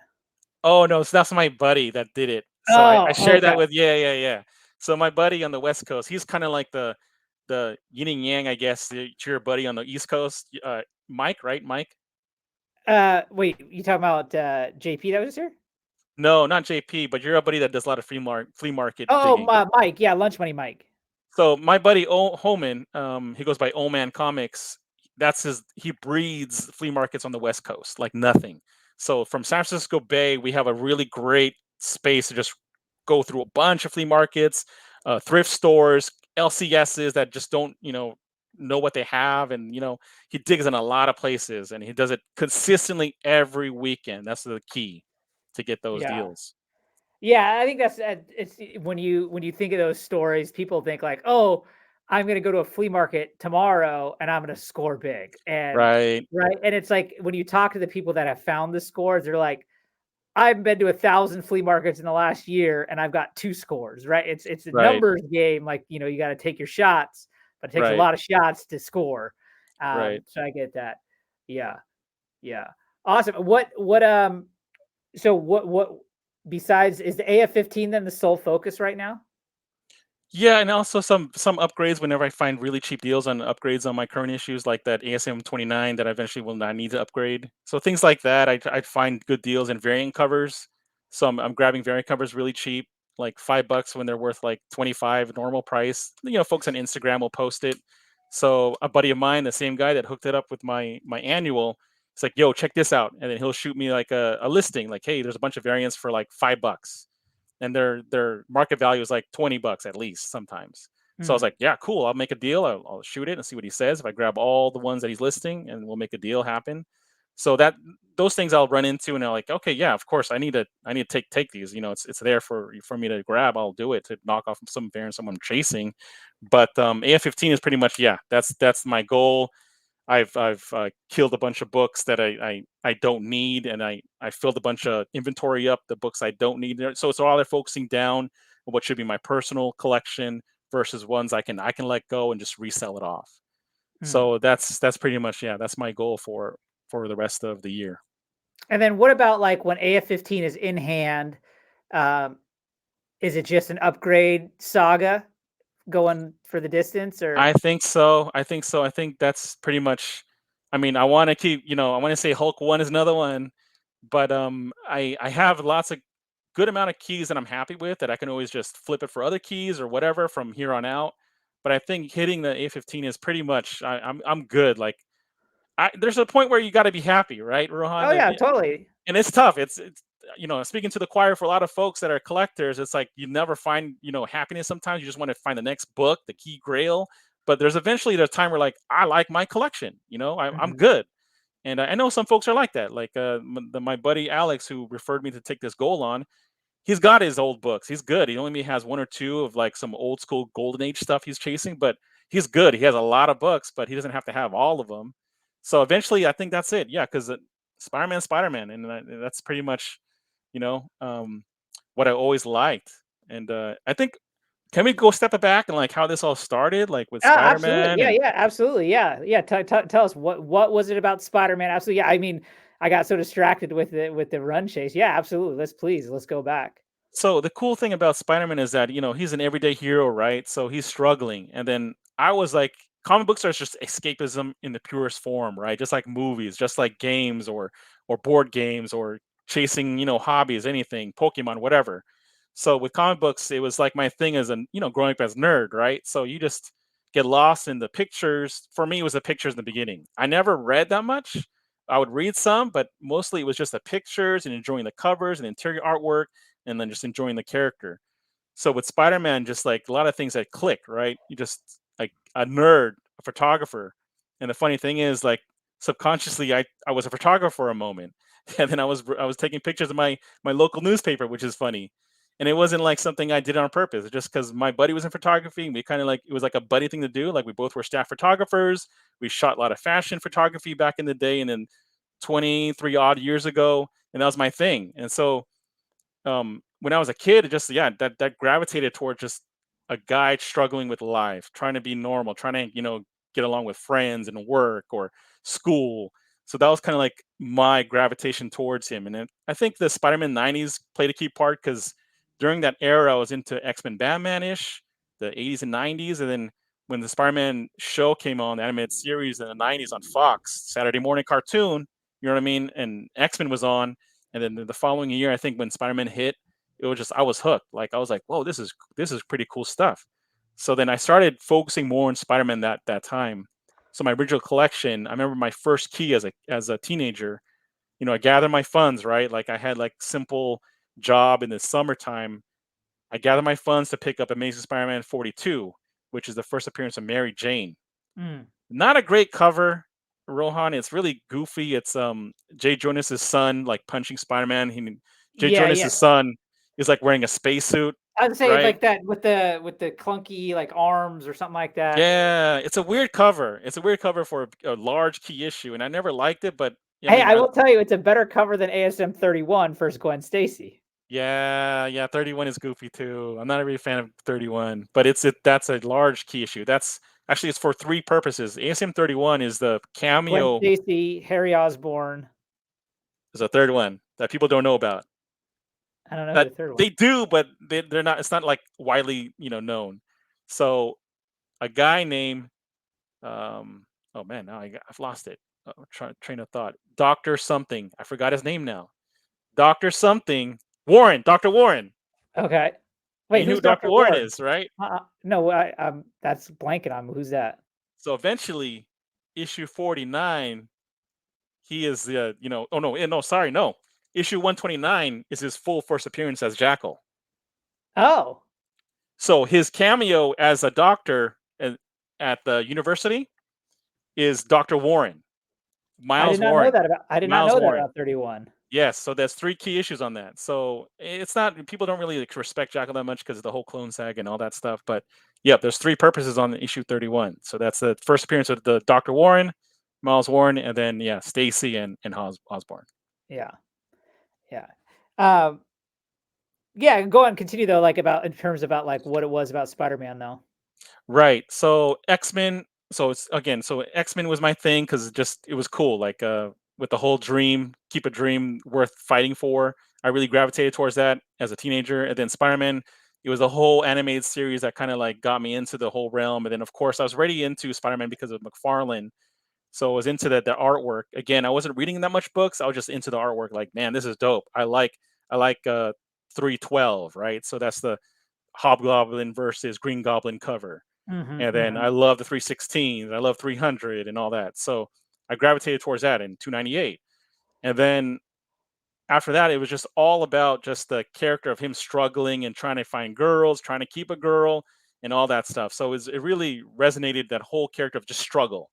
Oh, no, so that's my buddy that did it. So I Oh, shared okay. that with yeah, yeah, yeah. So my buddy on the West Coast, he's kinda like the yin and yang, I guess, to your buddy on the East Coast, Mike, right? Mike? Wait, you talking about JP that was here? No, not JP, but you're a buddy that does a lot of flea market Oh, digging. Mike. Yeah, Lunch Money Mike. So my buddy Homan, he goes by Oman Comics. That's his. He breeds flea markets on the West Coast like nothing. So from San Francisco Bay, we have a really great space to just go through a bunch of flea markets, thrift stores, LCSs that just don't, know what they have, and he digs in a lot of places, and he does it consistently every weekend. That's the key to get those Yeah. deals. Yeah, I think that's it's when you think of those stories, people think like, "Oh, I'm gonna go to a flea market tomorrow and I'm gonna score big." And Right, right, and it's like when you talk to the people that have found the scores, they're like, "I've been to 1,000 flea markets in the last year and I've got 2 scores." Right? It's a right, numbers game. Like you got to take your shots, but it takes a right, lot of shots to score. right. So I get that. Yeah, yeah, awesome. What besides is the AF-15 then the sole focus right now? Yeah, and also some upgrades whenever I find really cheap deals on upgrades on my current issues, like that ASM 29 that I eventually will not need to upgrade. So things like that, I'd find good deals in variant covers. So I'm grabbing variant covers really cheap, like $5 when they're worth like 25 normal price. Folks on Instagram will post it. So a buddy of mine, the same guy that hooked it up with my annual, it's like, yo, check this out. And then he'll shoot me like a listing, like, hey, there's a bunch of variants for like $5, and their market value is like $20 at least sometimes. So I was Mhm, like, yeah, cool. I'll make a deal. I'll shoot it and see what he says. If I grab all the ones that he's listing, and we'll make a deal happen. So that those things I'll run into, and I'm like, okay, yeah, of course, I need to take these. It's there for me to grab. I'll do it to knock off some variant someone chasing. But AF-15 is pretty much, yeah. That's my goal. I've killed a bunch of books that I don't need, and I filled a bunch of inventory up the books I don't need. So it's all they're focusing down on what should be my personal collection versus ones I can let go and just resell it off. mhm. So that's pretty much, yeah, that's my goal for the rest of the year. And then what about, like, when AF-15 is in hand, um, is it just an upgrade saga going for the distance or I think so. I think so. I think that's pretty much. I mean, I want to keep. I want to say Hulk one is another one, but I have lots of good amount of keys that I'm happy with that I can always just flip it for other keys or whatever from here on out. But I think hitting the A15 is pretty much I'm good. Like there's a point where you got to be happy, right, Rohan? Oh, yeah, totally. And it's tough. It's speaking to the choir for a lot of folks that are collectors. It's like you never find happiness. Sometimes you just want to find the next book, the key grail. But there's eventually the time where like I like my collection. I'm Mhm, good. And I know some folks are like that. Like my buddy Alex, who referred me to take this goal on, he's got his old books. He's good. He only has one or two of like some old school golden age stuff he's chasing, but he's good. He has a lot of books, but he doesn't have to have all of them. So eventually, I think that's it. Yeah, because Spider-Man, and that's pretty much, you know, um, what I always liked. And I think, can we go step it back and like how this all started, like with absolutely. Spider-Man Yeah, and yeah, absolutely. Yeah, yeah. Tell us what was it about Spider-Man? Absolutely. Yeah, I mean, I got so distracted with the run chase. Yeah, absolutely. Let's go back. so the cool thing about Spider-Man is that, he's an everyday hero, right? So he's struggling. And then I was like, comic books are just escapism in the purest form, right? Just like movies, just like games or board games or chasing, hobbies, anything, Pokemon, whatever. So with comic books, it was like my thing as growing up as a nerd, right? So you just get lost in the pictures. For me, it was the pictures in the beginning. I never read that much. I would read some, but mostly it was just the pictures and enjoying the covers and interior artwork, and then just enjoying the character. So with Spider-Man, just like a lot of things that click, right? You just like a nerd, a photographer. And the funny thing is, like, subconsciously I was a photographer for a moment. And then I was taking pictures of my local newspaper, which is funny. And it wasn't like something I did on purpose, just because my buddy was in photography. We kind of like it was like a buddy thing to do. Like we both were staff photographers. We shot a lot of fashion photography back in the day, and then 23 odd years ago, and that was my thing. And so when I was a kid, it just that gravitated towards just a guy struggling with life, trying to be normal, trying to get along with friends and work or school. So that was kind of like my gravitation towards him. And then I think the Spider-Man '90s played a key part because during that era I was into X-Men Batman ish, the '80s and '90s, and then when the Spider-Man show came on, the animated series in the '90s on Fox, Saturday morning cartoon, you know what I mean, and X-Men was on, and then the following year, I think when Spider-Man hit, it was just I was hooked. Like I was like, whoa, this is pretty cool stuff. So then I started focusing more on Spider-Man that time. So my original collection, I remember my first key as a teenager. I gathered my funds, right? Like I had like simple job in the summertime. I gathered my funds to pick up Amazing Spider-Man 42, which is the first appearance of Mary Jane. Mm. Not a great cover, Rohan. It's really goofy. It's Jay Jonas's son like punching Spider-Man. Jay Yeah, yeah. Jonas's son is like wearing a spacesuit, I'd say right? like that with the clunky like arms or something like that. Yeah, it's a weird cover. It's a weird cover for a large key issue, and I never liked it. But I Hey, mean, I will tell you, it's a better cover than ASM 31 first Gwen Stacy. yeah, 31 is goofy too. I'm not a really fan of 31, but that's a large key issue. That's actually it's for three purposes. ASM 31 is the Gwen cameo, Stacy, Harry Osborn. is a third one that people don't know about. I don't know who the third one. They do, but they're not. It's not like widely, known. So a guy named, oh man, now I've lost it. Train of thought. Doctor something. I forgot his name now. Doctor something. Warren. Doctor Warren. Okay. You Wait, know who's who Doctor Dr. Warren Ward? is, right? No, that's blanking on who's that? So eventually, issue 49, he is the Oh no, no, sorry, no. Issue 129 is his full first appearance as Jackal. Oh, So his cameo as a doctor at the university is Dr. Warren, Miles Warren. I did not Miles know that Warren. about 31. Yes, so there's three key issues on that. So it's not people don't really like, respect Jackal that much because of the whole clone saga and all that stuff. But yeah, there's three purposes on issue 31. So that's the first appearance of the Dr. Warren, Miles Warren, and then Stacy and Osborn. Yeah. Yeah. Um, yeah, go on, continue though, like about in terms about like what it was about Spider-Man though. Right. So X-Men. So it's again. So X-Men was my thing because it was cool. Like with the whole dream, keep a dream worth fighting for. I really gravitated towards that as a teenager. And then Spider-Man. It was the whole animated series that kind of like got me into the whole realm. And then of course I was already into Spider-Man because of McFarlane. So I was into the artwork. Again, I wasn't reading that much books. I was just into the artwork. Like, man, this is dope. I like 312, right? So that's the Hobgoblin versus Green Goblin cover. Mm-hmm, And then mm-hmm. I love the 316, I love 300 and all that. So I gravitated towards that in 298. And then after that, it was just all about just the character of him struggling and trying to find girls, trying to keep a girl, and all that stuff. So it really resonated that whole character of just struggle.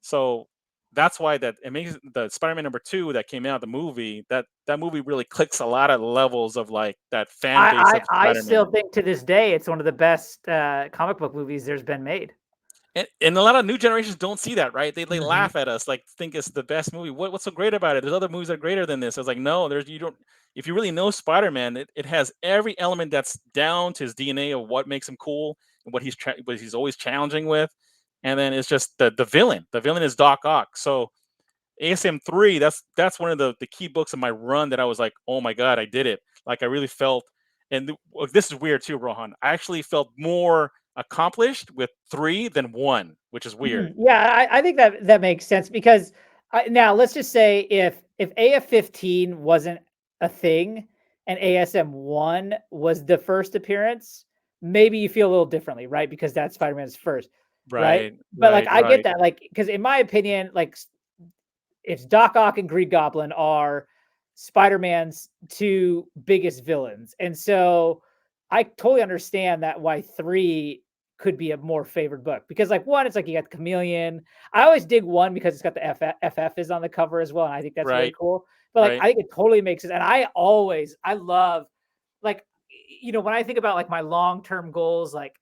So that's why that amazing the Spider-Man #2 that came out, the movie, that movie really clicks a lot of levels of like that fan base of I still Spider-Man. think to this day it's one of the best comic book movies there's been made. And a lot of new generations don't see that, right? They Mm-hmm. laugh at us, like think it's the best movie. What's so great about it? There's other movies that are greater than this. I was like, no, there's you don't. If you really know Spider-Man, it has every element that's down to his DNA of what makes him cool and what he's always challenging with. And then it's just the villain. The villain is Doc Ock. So ASM 3, that's one of the key books of my run that I was like, oh my god, I did it. Like I really felt, and this is weird too, Rohan. I actually felt more accomplished with 3 than 1, which is weird. Yeah, I think that makes sense because now let's just say if AF-15 wasn't a thing and ASM-1 was the first appearance, maybe you feel a little differently, right? Because that's Spider-Man's first, right? Right, But like right, I get right, that, like, because in my opinion, like it's Doc Ock and Green Goblin are Spider-Man's two biggest villains. And so I totally understand that why 3 could be a more favored book because like 1, it's like you got the Chameleon. I always dig 1 because it's got the FF is on the cover as well. And I think that's really right, cool. But like right. I think it totally makes sense. And I love like when I think about like my long-term goals, like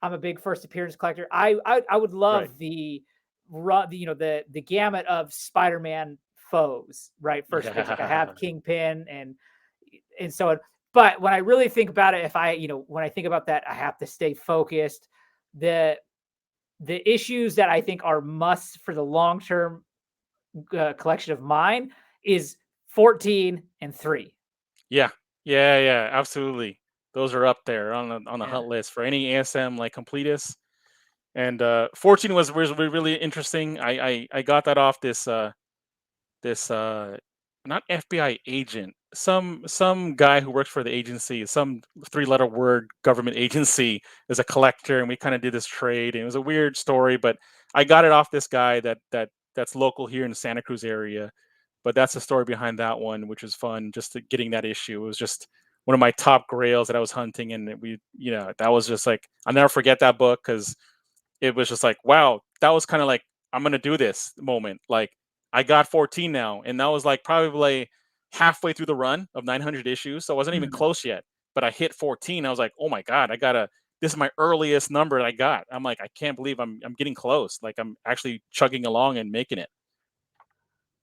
I'm a big first appearance collector. I would Right. love the run, the gamut of Spider-Man foes, right? First appearance, like I have Kingpin and so on. But when I really think about it, if I, when I think about that, I have to stay focused. The the issues that I think are musts for the long term collection of mine is 14 and 3. Yeah, yeah, yeah, absolutely. Those are up there on the Yeah. hunt list for any ASM like completists. And 14 was really interesting. I got that off this not FBI agent, some guy who works for the agency, some 3-letter word government agency is a collector, and we kind of did this trade, and it was a weird story, but I got it off this guy that's local here in the Santa Cruz area. But that's the story behind that one, which was fun. Just getting that issue, it was just one of my top grails that I was hunting, and that was just like I'll never forget that book because it was just like, wow, that was kind of like, I'm gonna do this moment. Like I got 14 now, and that was like probably halfway through the run of 900 issues, so I wasn't even Mhm. close yet. But I hit 14. I was like, oh my god, I gotta. This is my earliest number that I got. I'm like, I can't believe I'm getting close. Like I'm actually chugging along and making it.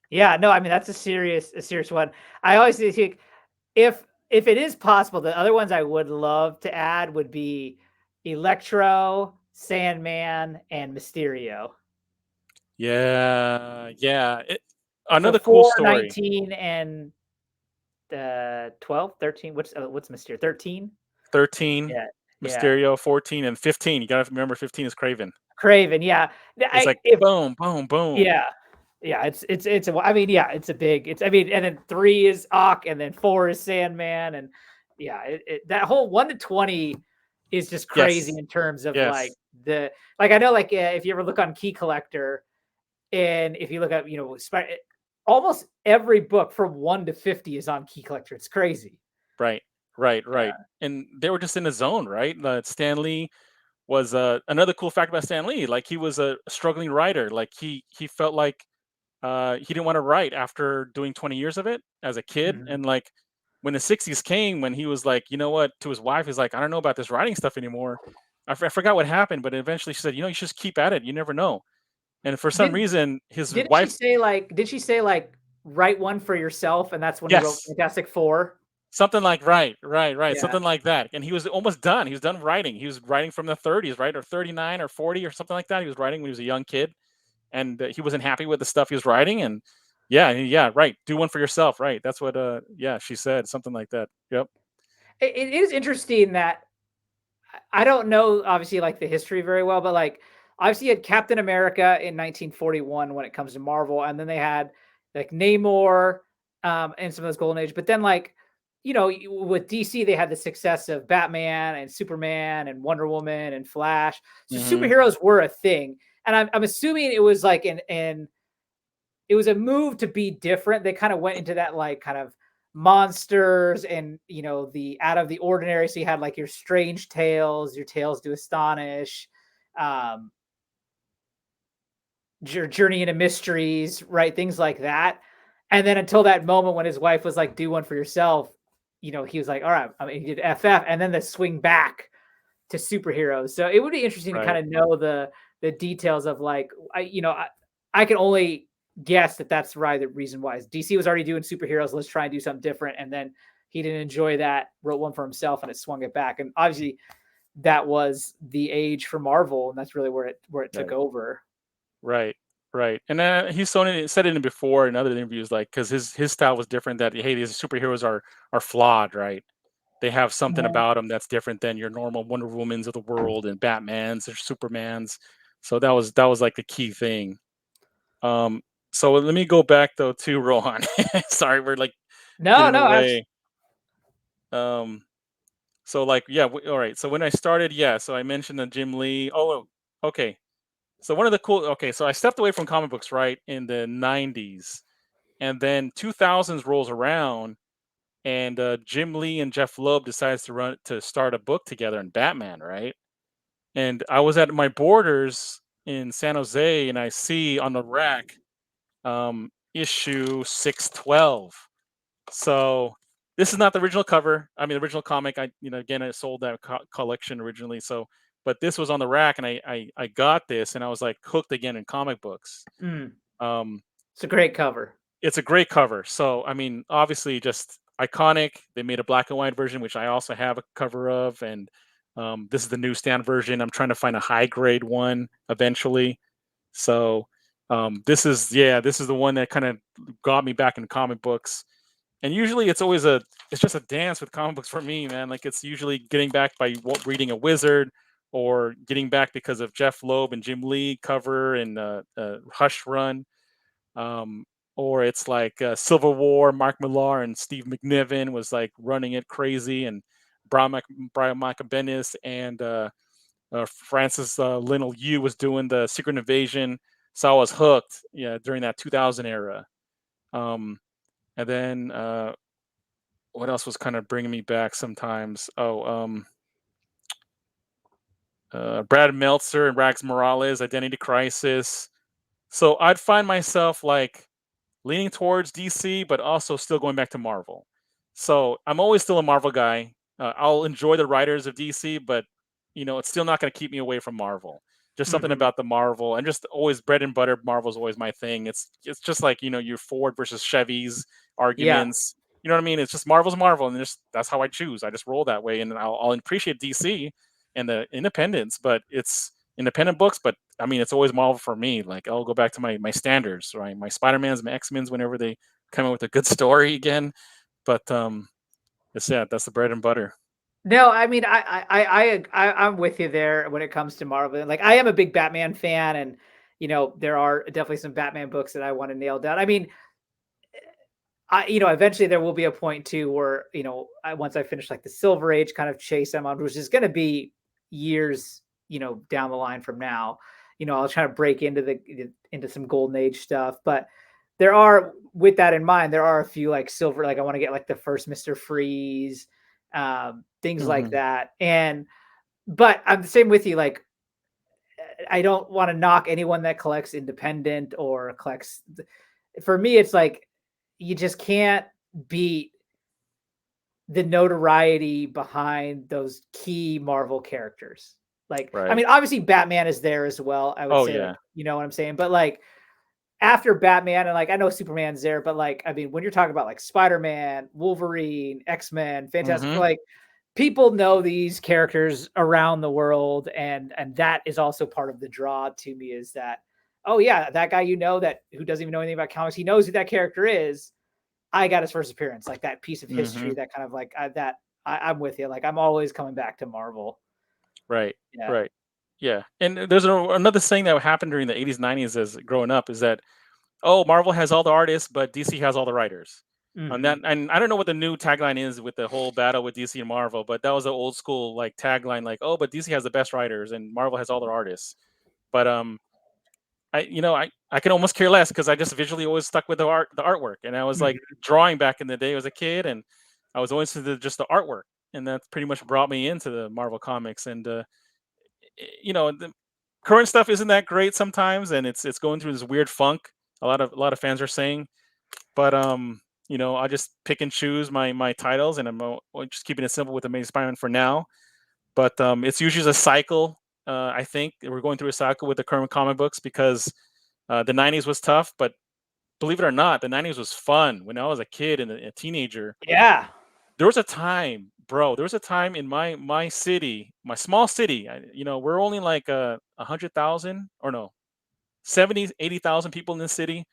Yeah, no, I mean that's a serious one. I always think if it is possible, the other ones I would love to add would be Electro, Sandman, and Mysterio. Yeah, yeah. So Another cool 4, story. 19, and 12, 13. What's Mysterio? 13? 13, Yeah, yeah. Mysterio, 14, and 15. You gotta remember 15 is Craven. Craven, yeah. It's I like if boom, boom, boom. Yeah. Yeah, I mean, yeah, it's a big it's I mean, and then 3 is Ock, and then 4 is Sandman, and yeah, that whole 1 to 20 is just crazy Yes, in terms of yes, I know like if you ever look on Key Collector and if you look at, almost every book from 1 to 50 is on Key Collector. It's crazy. right, right, right. Yeah. And they were just in the zone, right? Stan Lee was another cool fact about Stan Lee. Like he was a struggling writer. Like he felt like he didn't want to write after doing 20 years of it as a kid. Mhm. And like when the 60s came, when he was like, you know what, to his wife, he's like, I don't know about this writing stuff anymore. I forgot what happened, but eventually she said, you should just keep at it. You never know. And for some Did reason, his didn't she wife, say like write one for yourself, and that's when he wrote yes, Fantastic Four? something like right, right, right, Yeah. something like that. And he was almost done. He was done writing. He was writing from the 30s, right, or 39 or 40 or something like that. He was writing when he was a young kid, and he wasn't happy with the stuff he was writing. And yeah, yeah, right. Do one for yourself, right? That's what, yeah, she said something like that. Yep. It is interesting that I don't know, obviously, like the history very well, but like obviously you had Captain America in 1941 when it comes to Marvel, and then they had like Namor and some of those golden age. But then, like, with DC, they had the success of Batman and Superman and Wonder Woman and Flash. So Hmm. superheroes were a thing, and I'm assuming it was like an it was a move to be different. They kind of went into that like kind of monsters and the out of the ordinary. So you had like your strange tales, your tales to astonish, um, your journey into mysteries, right? Things like that. And then until that moment when his wife was like, "Do one for yourself," he was like, "All right." I mean, he did FF, and then the swing back to superheroes. So it would be interesting to kind Right. of know the details of like I can only guess that that's right the reason why is DC was already doing superheroes. Let's try and do something different, and then he didn't enjoy that. Wrote one for himself, and it swung it back. And obviously, that was the age for Marvel, and that's really where it took Right. over. Right. Right. And he said it in before in other interviews, like because his style was different. That hey, these superheroes are flawed, right? They have something Mhm. about them that's different than your normal Wonder Womans of the world and Batmans or Supermans. So that was like the key thing. Um, so let me go back though to Rohan. Sorry, we're like No, getting no, away. Um, so like, yeah, all right. So when I started, yeah, so I mentioned the Jim Lee. Oh, okay. So one of the cool, okay, so I stepped away from comic books right in the 90s, and then 2000s rolls around, and Jim Lee and Jeff Loeb decides to start a book together in Batman, right? And I was at my Borders in San Jose, and I see on the rack issue 612. So this is not the original cover. I mean, the original comic. Again, I sold that collection originally. So, but this was on the rack, and I got this, and I was like hooked again in comic books. Mm, Um, it's a great cover. it's a great cover. So, I mean, obviously, just iconic. They made a black and white version, which I also have a cover of, and this is the newsstand version. I'm trying to find a high grade one eventually. So, this is the one that kind of got me back in comic books. And usually it's just a dance with comic books for me, man. Like it's usually getting back by reading a Wizard, or getting back because of Jeff Loeb and Jim Lee cover and Hush Run, um, or it's like Civil War. Mark Millar and Steve McNiven was like running it crazy, and Brian Michael Bendis and Francis Linnell Yu was doing the Secret Invasion. So I was hooked, yeah, during that 2000 era. Um, and then what else was kind of bringing me back sometimes? Brad Meltzer and Rags Morales, Identity Crisis. So I'd find myself like leaning towards DC, but also still going back to Marvel. So I'm always still a Marvel guy. I'll enjoy the writers of DC, but it's still not going to keep me away from Marvel. Just something Hmm. about the Marvel, and just always bread and butter. Marvel's always my thing. It's just like your Ford versus Chevy's Yeah. arguments. You know what I mean? It's just Marvel's Marvel, and just that's how I choose. I just roll that way, and I'll appreciate DC and the independence, but it's independent books. But I mean, it's always Marvel for me. Like I'll go back to my standards, right? My Spider-Mans, my X-Men's, whenever they come out with a good story again. But that's the bread and butter. No, I mean, I'm with you there when it comes to Marvel. Like, I am a big Batman fan, and there are definitely some Batman books that I want to nail down. I mean, eventually there will be a point too where once I finish like the Silver Age kind of chase I'm on, which is going to be years, down the line from now. I'll try to break into some Golden Age stuff, but there are, with that in mind, there are a few like silver, like I want to get like the first Mr. Freeze, things like Hmm. that. But I'm the same with you. Like, I don't want to knock anyone that collects independent or collects. For me, it's like you just can't beat the notoriety behind those key Marvel characters. Like, I Right. mean, obviously Batman is there as well. I would Oh say, like, yeah. you know what I'm saying? But like after Batman, and like I know Superman's there, but like I mean, when you're talking about like Spider-Man, Wolverine, X-Men, Fantastic, Hmm. like people know these characters around the world, and that is also part of the draw to me, is that, oh yeah, that guy, that who doesn't even know anything about comics, he knows who that character is. I got his first appearance, like that piece of Hmm. history, that kind of like I'm with you. Like I'm always coming back to Marvel. Right. Yeah. Right. Yeah. And there's another thing that happened during the 80s, 90s as growing up is that, oh, Marvel has all the artists, but DC has all the writers. Hmm. And I don't know what the new tagline is with the whole battle with DC and Marvel, but that was an old school like tagline, like, oh, but DC has the best writers and Marvel has all their artists. But I can almost care less because I just visually always stuck with the artwork, and I was like Hmm. drawing back in the day as a kid, and I was always into just the artwork, and that's pretty much brought me into the Marvel comics. And the current stuff isn't that great sometimes, and it's going through this weird funk. A lot of fans are saying, but I just pick and choose my titles, and I'm just keeping it simple with Amazing Spider-Man for now. But it's usually a cycle. I think we're going through a cycle with the current comic books because the '90s was tough, but believe it or not, the '90s was fun. When I was a kid and a teenager, Yeah. there was a time, bro. There was a time in my city, my small city. We're only like 100,000, or no, 70, 80,000 people in this city.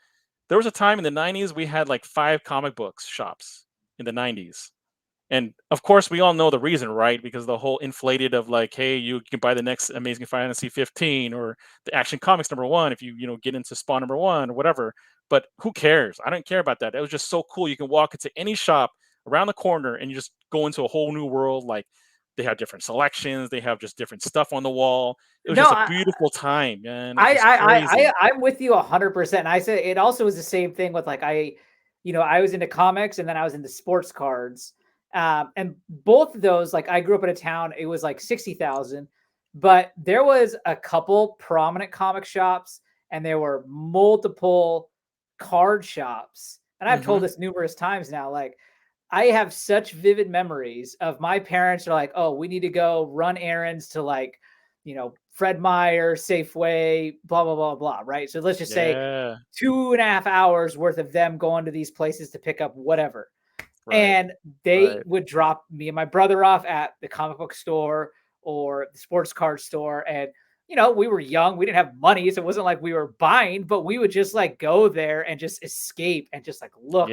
There was a time in the '90s we had like 5 comic books shops in the '90s. And of course, we all know the reason, right? Because the whole inflated of like, hey, you can buy the next Amazing Fantasy 15 or the Action Comics #1 if you get into Spawn #1 or whatever. But who cares? I don't care about that. It was just so cool. You can walk into any shop around the corner, and you just go into a whole new world. Like they have different selections, they have just different stuff on the wall. It was No, just a beautiful time, man. It was just I'm with you 100%. I said it also was the same thing with like I was into comics and then I was into sports cards. And both of those, like I grew up in a town, it was like 60,000, but there was a couple prominent comic shops and there were multiple card shops. And I've told hmm this numerous times now, like I have such vivid memories of my parents are like, oh, we need to go run errands to like, Fred Meyer, Safeway, blah, blah, blah, blah. Right. So let's just say Yeah, 2.5 hours worth of them going to these places to pick up whatever. right, And they right. would drop me and my brother off at the comic book store or the sports card store. And, we were young. We didn't have money. So it wasn't like we were buying, but we would just like go there and just escape and just like look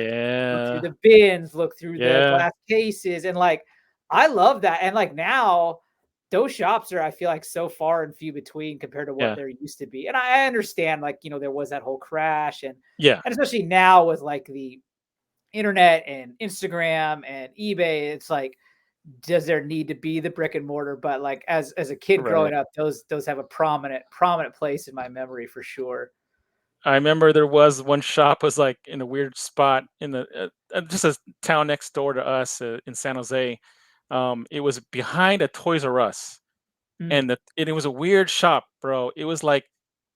through Yeah, the bins, look through the yeah, glass cases. And like, I love that. And like now, those shops are, I feel like, so far and few between compared to what yeah, there used to be. And I understand, like, there was that whole crash yeah, and especially now with like the internet and Instagram and eBay, it's like, does there need to be the brick and mortar? But like as a kid right. growing up, those have a prominent place in my memory for sure. I remember there was one shop was like in a weird spot in the just a town next door to us in San Jose. It was behind a Toys R Us, Mm, and it was a weird shop, bro. It was like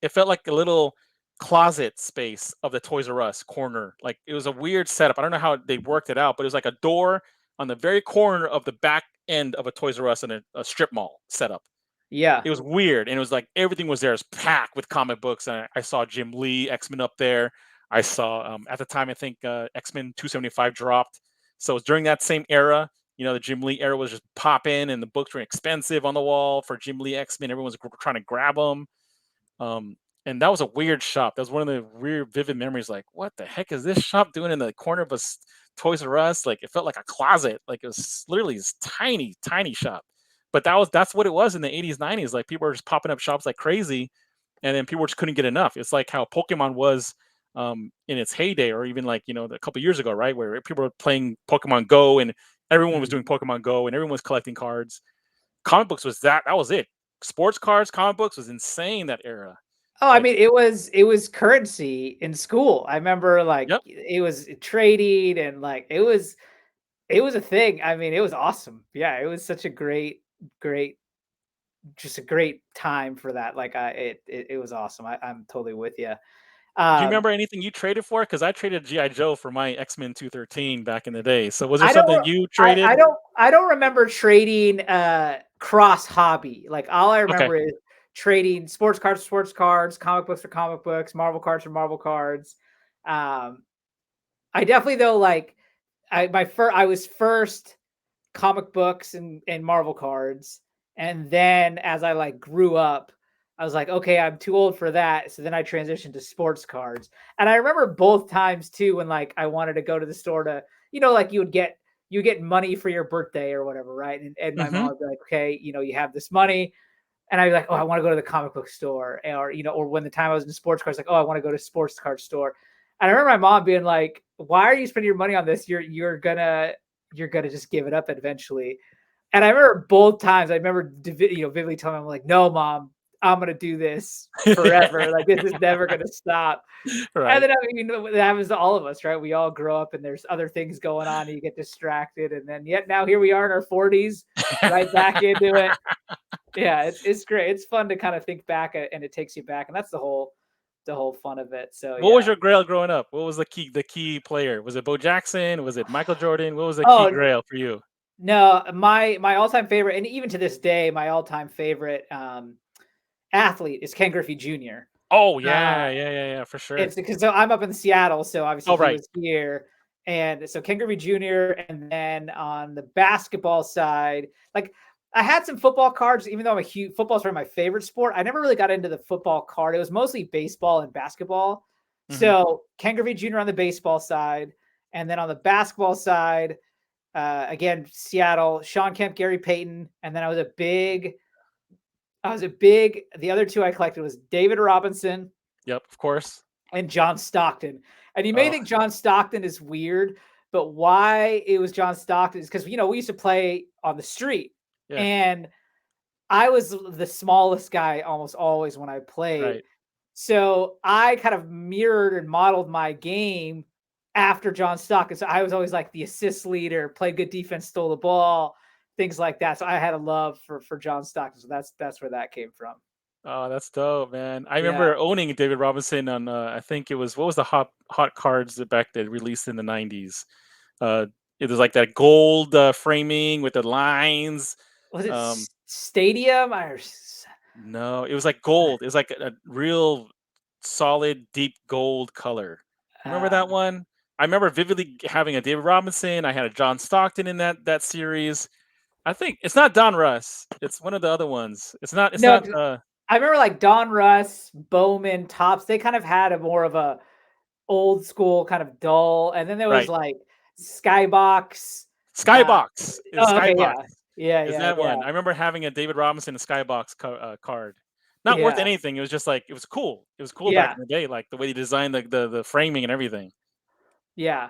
it felt like a little closet space of the Toys R Us corner. Like it was a weird setup. I don't know how they worked it out, but it was like a door on the very corner of the back end of a Toys R Us in a strip mall setup. yeah. It was weird, and it was like everything was there. It was packed with comic books, and I saw Jim Lee, X-Men up there. I saw at the time I think X-Men 275 dropped, so it was during that same era. The Jim Lee era was just popping, and the books were expensive on the wall for Jim Lee X-Men. Everyone was trying to grab them. Um, and that was a weird shop. That was one of the weird, vivid memories. Like, what the heck is this shop doing in the corner of a Toys R Us? Like, it felt like a closet. Like, it was literally this tiny, tiny shop. But that's what it was in the 80s, 90s. Like, people were just popping up shops like crazy, and then people just couldn't get enough. It's like how Pokemon was in its heyday, or even like a couple years ago, right, where people were playing Pokemon Go, and everyone was doing Mhm. Pokemon Go, and everyone was collecting cards. Comic books was that was it. Sports cards, comic books was insane that era. Oh, I Like, mean, it was currency in school. I remember like yep. it was trading and like it was a thing. I mean, it was awesome. Yeah, it was such a great just a great time for that. Like it was awesome. I'm totally with you. Do you Um, remember anything you traded for? Because I traded GI Joe for my X-Men 213 back in the day. So was there I don't something you I, traded? I don't I don't remember trading cross hobby. Like all I Okay. remember is trading sports cards, comic books for comic books, Marvel cards for Marvel cards. Um, I definitely though like I was first comic books and Marvel cards. And then as I like grew up, I was like, okay, I'm too old for that. So then I transitioned to sports cards. And I remember both times too when like I wanted to go to the store to, like you get money for your birthday or whatever, right? And my mom Mhm. would be like, okay, you have this money. And I'd be like, oh, I want to go to the comic book store. Or when the time I was in sports cards, like, oh, I want to go to sports card store. And I remember my mom being like, why are you spending your money on this? You're gonna just give it up eventually. And I remember both times. I remember vividly telling him like, "No, mom, I'm gonna do this forever. Like this is never gonna stop." And Right. then I mean, that happens to all of us, right? We all grow up and there's other things going on, and you get distracted, and then yet now here we are in our 40s, right back into it. Yeah, it's great. It's fun to kind of think back and it takes you back, and that's the whole fun of it. So What was yeah. your grail growing up? What was the key player? Was it Bo Jackson? Was it Michael Jordan? What was the key Oh grail for you? no, my all-time favorite, and even to this day, my all-time favorite athlete is Ken Griffey Jr. Oh, Uh, yeah, yeah, yeah, yeah, for sure. it's because so I'm up in Seattle, so obviously Oh, he right. was here, and so Ken Griffey Jr. And then on the basketball side, like I had some football cards, even though I'm a huge football's probably my favorite sport. I never really got into the football card. It was mostly baseball and basketball. Mhm. So Ken Griffey Jr. on the baseball side, and then on the basketball side, again Seattle, Sean Kemp, Gary Payton, and then I was a big. The other two I collected was David Robinson Yep, of course. and John Stockton. And you may Oh, think John Stockton is weird, but why it was John Stockton is because we used to play on the street, Yeah. and I was the smallest guy almost always when I played. Right. So I kind of mirrored and modeled my game after John Stockton. So I was always like the assist leader, played good defense, stole the ball, things like that. So I had a love for John Stockton. So that's where that came from. Oh, that's dope, man. I Yeah. remember owning David Robinson on I think it was what was the hot cards that back that released in the 90s. It was like that gold framing with the lines. Was it Um, Stadium? no, it was like gold. It was like a real solid, deep gold color. You remember that one? I remember vividly having a David Robinson. I had a John Stockton in that series. I think it's not Don Russ. It's one of the other ones. It's not. It's No, not. I remember like Don Russ, Bowman, Topps. They kind of had a more of a old school kind of dull, and then there was Right. like Skybox. Skybox. Oh, okay, Skybox. yeah, Is yeah, that yeah. one? I remember having a David Robinson Skybox card. Not worth Yeah. anything. It was just like it was cool. It was cool Yeah. back in the day, like the way they designed the framing and everything. Yeah.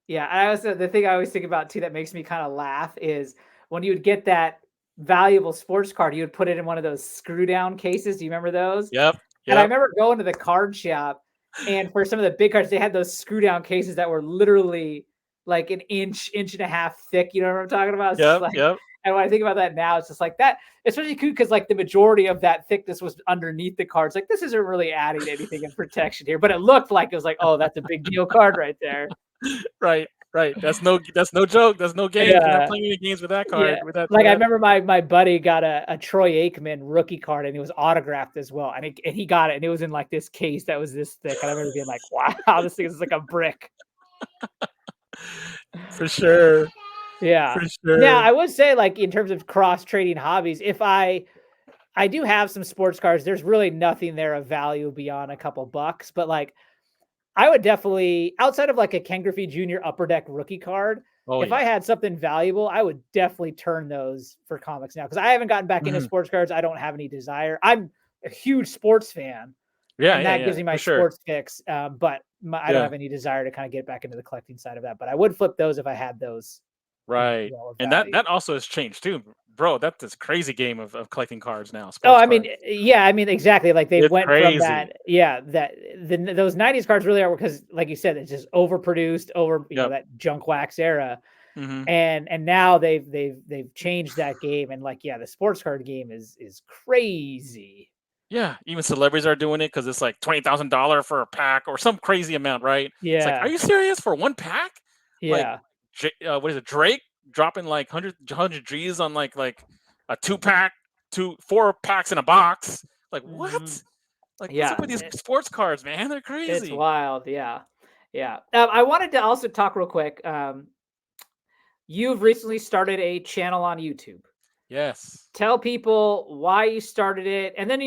Yeah. I also, the thing I always think about too that makes me kind of laugh is when you would get that valuable sports card, you would put it in one of those screw down cases. Do you remember those? Yep. And I Yep. remember going to the card shop, and for some of the big cards, they had those screw down cases that were literally like an inch and a half thick. You know what I'm talking about? It's just Yep. like, Yep. and when I think about that now, it's just like that. Especially cool because like the majority of that thickness was underneath the cards. Like this isn't really adding anything in protection here, but it looked like it was like, oh, that's a big deal card right there. Right. Right. That's no joke. That's no game. You're not playing any games with that card. Yeah. With that. Like I remember my buddy got a Troy Aikman rookie card, and it was autographed as well. And he got it, and it was in like this case that was this thick. And I remember being like, wow, this thing is like a brick. For sure. Yeah. For sure. Now I would say, like, in terms of cross trading hobbies, if I do have some sports cards, there's really nothing there of value beyond a couple bucks. But like, I would definitely, outside of like a Ken Griffey Jr. Upper Deck rookie card, if I had something valuable, I would definitely turn those for comics now, because I haven't gotten back into sports cards. I don't have any desire. I'm a huge sports fan. Yeah, and that gives me my sports picks. But I don't have any desire to kind of get back into the collecting side of that. But I would flip those if I had those. Right. And that also has changed too, bro. That's this crazy game of collecting cards now. Oh, I mean, yeah, I mean, exactly. Like they went crazy. from that. Yeah, those 90s cards really are, because like you said, it's just overproduced, you know, that junk wax era. And now they've changed that game. And like, yeah, the sports card game is crazy. Yeah, even celebrities are doing it because it's like $20,000 for a pack or some crazy amount, right? Yeah. It's like, are you serious for one pack? Yeah. Like, what is it? Drake dropping like 100 G's on like a 2-pack, 4 packs in a box. Like what? Like what's up with these sports cards, man? They're crazy. It's wild. Yeah. Yeah. I wanted to also talk real quick. You've recently started a channel on YouTube. Yes. Tell people why you started it, and then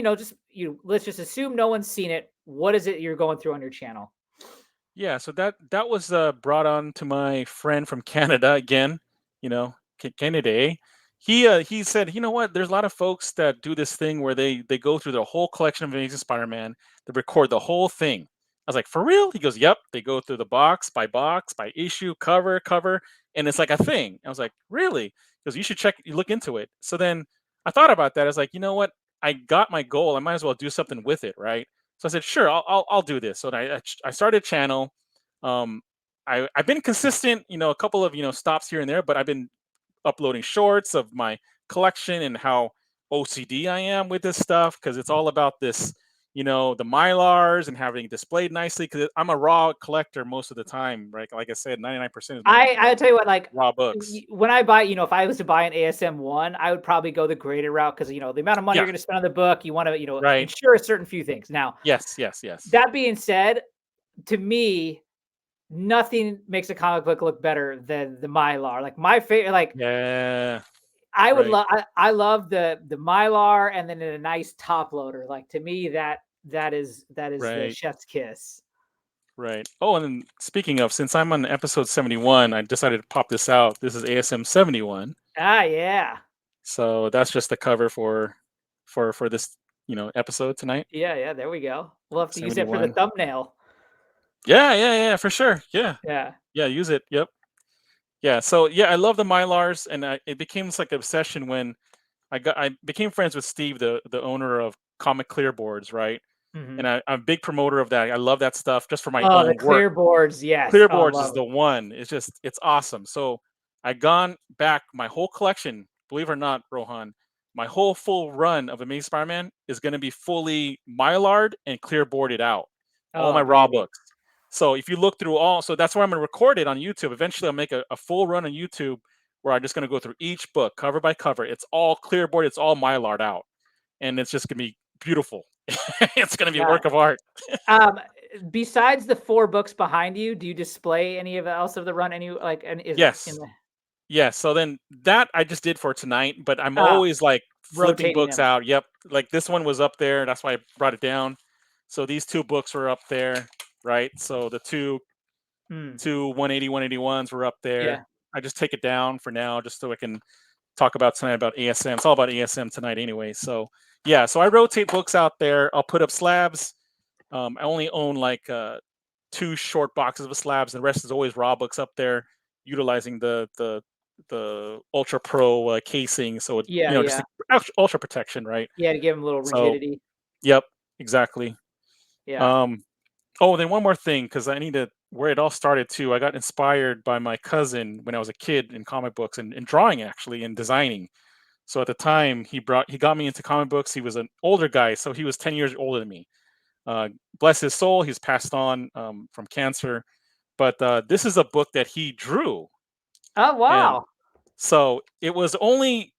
let's just assume no one's seen it. What is it you're going through on your channel? Yeah, so that was brought on to my friend from Canada again. You know, Canada. He said, you know what? There's a lot of folks that do this thing where they go through the whole collection of Amazing Spider-Man. They record the whole thing. I was like, for real? He goes, yep. They go through the box by issue, cover, and it's like a thing. I was like, really? Because you should look into it. So then I thought about that. I was like, you know what? I got my goal. I might as well do something with it, right? So I said, sure, I'll do this. So I started a channel. I've been consistent, you know, a couple of stops here and there, but I've been uploading shorts of my collection and how OCD I am with this stuff, because it's all about this, you know, the Mylars and having it displayed nicely, because I'm a raw collector most of the time, right? Like I said, 99% is I'll tell you what, like raw books. When I buy, if I was to buy an ASM 1, I would probably go the graded route, because the amount of money you're going to spend on the book, you want to ensure a certain few things. Now, yes. That being said, to me, nothing makes a comic book look better than the Mylar. Like my favorite, like I would love. I love the Mylar, and then in a nice top loader. Like to me, that is the chef's kiss. Right. Oh, and then speaking of, since I'm on episode 71, I decided to pop this out. This is ASM 71. Ah, yeah. So that's just the cover for this, episode tonight. Yeah. There we go. We'll have to use it for the thumbnail. Yeah, for sure. Yeah. Use it. Yep. Yeah. So yeah, I love the Mylars, and it became like an obsession when I became friends with Steve, the owner of Comic Clear Boards, right? Hmm. And I'm a big promoter of that. I love that stuff just for my Oh, the own work. clear boards. Yes. Clear Oh, boards is love the one. It's awesome. So I gone back my whole collection. Believe it or not, Rohan, my whole full run of Amazing Spider-Man is going to be fully mylarred and clear boarded out. All Oh, my raw great. books. So if you look through all, so that's why I'm going to record it on YouTube. Eventually, I'll make a full run on YouTube where I'm just going to go through each book cover by cover. It's all clear board. It's all mylarred out, and it's just going to be beautiful. It's going to be a Yeah. work of art. Um, Besides the 4 books behind you, do you display any of else of the run? Any like, and is it in Yes. the Yeah, so then that I just did for tonight, but I'm oh, always like flipping rotating books them? out. Yep, like this one was up there. That's why I brought it down. So these two books were up there, right? So the Hmm. two 180 181s were up Yeah. there. I just take it down for now, just so I can talk about tonight about ASM. It's all about ASM tonight anyway. So yeah, so I rotate books out there. I'll put up slabs. I only own like 2 short boxes of slabs. The rest is always raw books up there, utilizing the Ultra Pro casing. So it, Yeah. just Yeah. ultra protection, right? Yeah. To give them a little So rigidity. yep, exactly. Yeah. Um, oh, then one more thing, because I need to where it all started too. I got inspired by my cousin when I was a kid in comic books and drawing actually and designing. So at the time he got me into comic books. He was an older guy, so he was 10 years older than me. Bless his soul, he's passed on from cancer. But this is a book that he drew, Oh, and wow. so it was only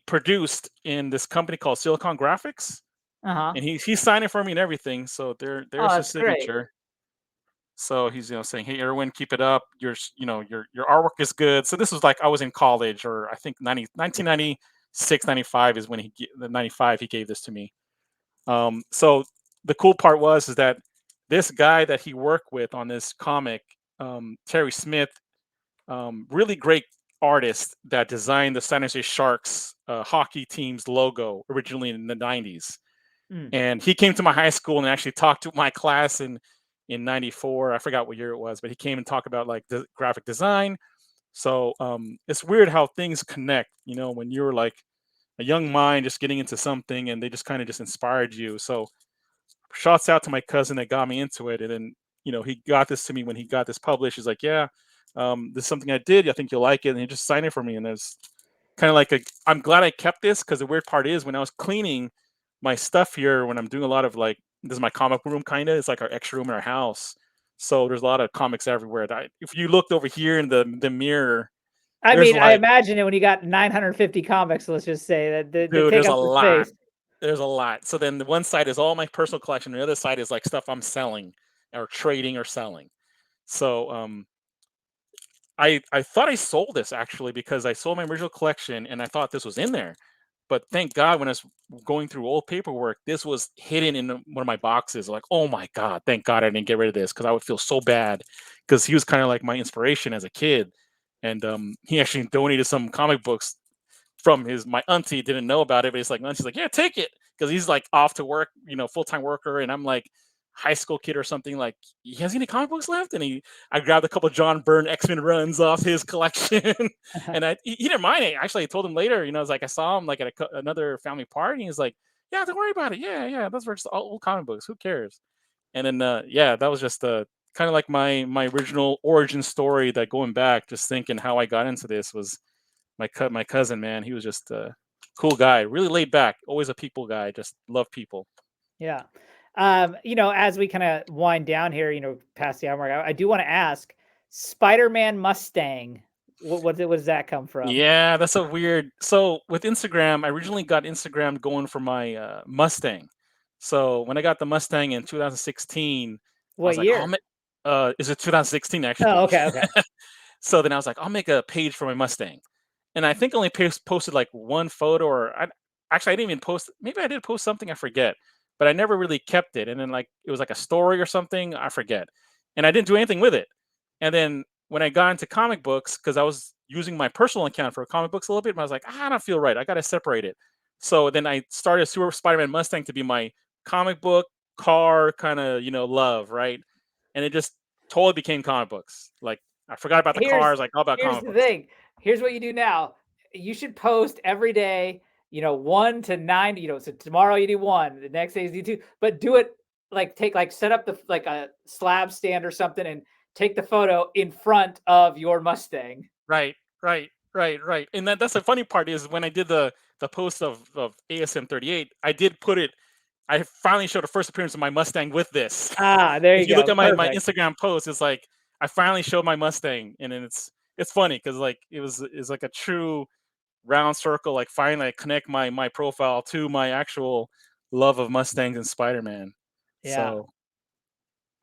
produced in this company called Silicon Graphics, Uh-huh. and he signed it for me and everything. So Oh, there's his that's great. signature. So he's saying, "Hey Erwin, keep it up. Your artwork is good." So this was like I was in college, or I think 1996, 95 is when the 95 he gave this to me. So the cool part was is that this guy that he worked with on this comic, Terry Smith, really great artist that designed the San Jose Sharks hockey team's logo originally in the 90s. Mm. And he came to my high school and actually talked to my class in 94. I forgot what year it was, but he came and talked about like the graphic design. So it's weird how things connect, when you're like a young mind just getting into something and they just kind of just inspired you. So shouts out to my cousin that got me into it. And then, he got this to me when he got this published. He's like, yeah, this is something I did. I think you'll like it. And he just signed it for me. And it's kind of like I'm glad I kept this, because the weird part is when I was cleaning my stuff here, when I'm doing a lot of like, this is my comic room kind of, it's like our extra room in our house. So there's a lot of comics everywhere. If you looked over here in the mirror, I there's mean, I like, imagine it when you got 950 comics, let's just say that they dude, take there's a up the lot. space. There's a lot. So then the one side is all my personal collection. The other side is like stuff I'm selling or trading or selling. So I thought I sold this actually, because I sold my original collection and I thought this was in there. But thank God when I was going through old paperwork, this was hidden in one of my boxes. Like, oh my God, thank God I didn't get rid of this, because I would feel so bad, because he was kind of like my inspiration as a kid. And he actually donated some comic books from my auntie. Didn't know about it, but it's like auntie's like, yeah, take it, because he's like off to work, full time worker, and I'm like high school kid or something. Like, he has any comic books left, and I grabbed a couple of John Byrne X-Men runs off his collection, and he didn't mind it. Actually, I told him later, I was like, I saw him like at another family party, and he's like, yeah, don't worry about it. Yeah, those were just old comic books. Who cares? And then yeah, that was just kind of like my original origin story. That going back, just thinking how I got into this was my cousin, man. He was just a cool guy, really laid back, always a people guy, just love people. Yeah. As we kind of wind down here, past the hour mark, I do want to ask Spider-Man-Mustang. What does that come from? Yeah, that's a weird. So with Instagram, I originally got Instagram going for my Mustang. So when I got the Mustang in 2016, I was What like, oh, year? is it 2016 Oh, actually? okay, okay. So then I was like, I'll make a page for my Mustang, and I think I only posted like one photo, or actually I didn't even post. Maybe I did post something, I forget, but I never really kept it. And then like it was like a story or something, I forget, and I didn't do anything with it. And then when I got into comic books, because I was using my personal account for comic books a little bit, but I was like, I don't feel right. I got to separate it. So then I started Super Spider-Man Mustang to be my comic book car kind of love, right? And it just totally became comic books. Like I forgot about the cars, like all about here's comic the books. thing. Here's what you do now. You should post every day, 1 to 9, so tomorrow you do 1, the next day you do 2, but do it set up a slab stand or something and take the photo in front of your Mustang. Right. And that's the funny part is when I did the post of ASM 38, I did put it. I finally showed the first appearance of my Mustang with this. Ah, there you If you go. look at my Perfect. Instagram post, it's like I finally showed my Mustang, and then it's funny because like it's like a true round circle. Like finally, I connect my profile to my actual love of Mustangs and Spider-Man. Yeah. So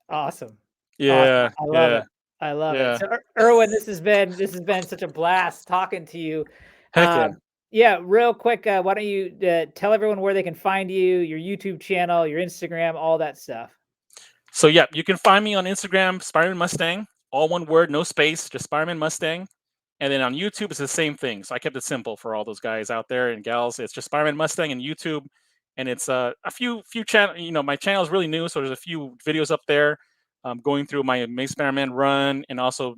Awesome. yeah, I love yeah, it. I love it. yeah. So Erwin, this has been such a blast talking to you. Heck yeah. Yeah, real quick, why don't you tell everyone where they can find you, your YouTube channel, your Instagram, all that stuff. So yeah, you can find me on Instagram, Spiderman all one word, no space, just Spiderman Mustang. And then on YouTube, it's the same thing. So I kept it simple for all those guys out there and gals. It's just Spiderman Mustang and YouTube, and it's a few channel. My channel is really new, so there's a few videos up there, going through my Amazing Spider-Man run and also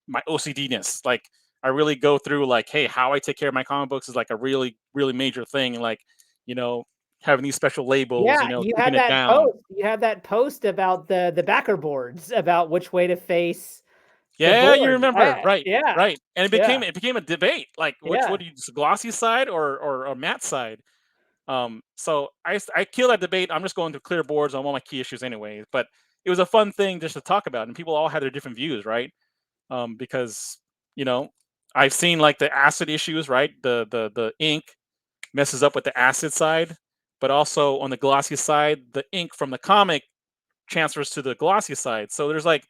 my OCD-ness. Like I really go through like, hey, how I take care of my comic books is like a really major thing, and like you know having these special labels, Yeah, you keeping had it that down. post. You had that post about the backer boards, about which way to face the Yeah, you board. remember, right, Yeah, right, and yeah, it became a debate, like which yeah. would you use, glossy side or matte side. So I kill that debate. I'm just going to clear boards on all my key issues anyway. But it was a fun thing just to talk about, and people all had their different views, right? Because you know I've seen like the acid issues, right? The ink messes up with the acid side, but also on the glossy side, the ink from the comic transfers to the glossy side. So there's like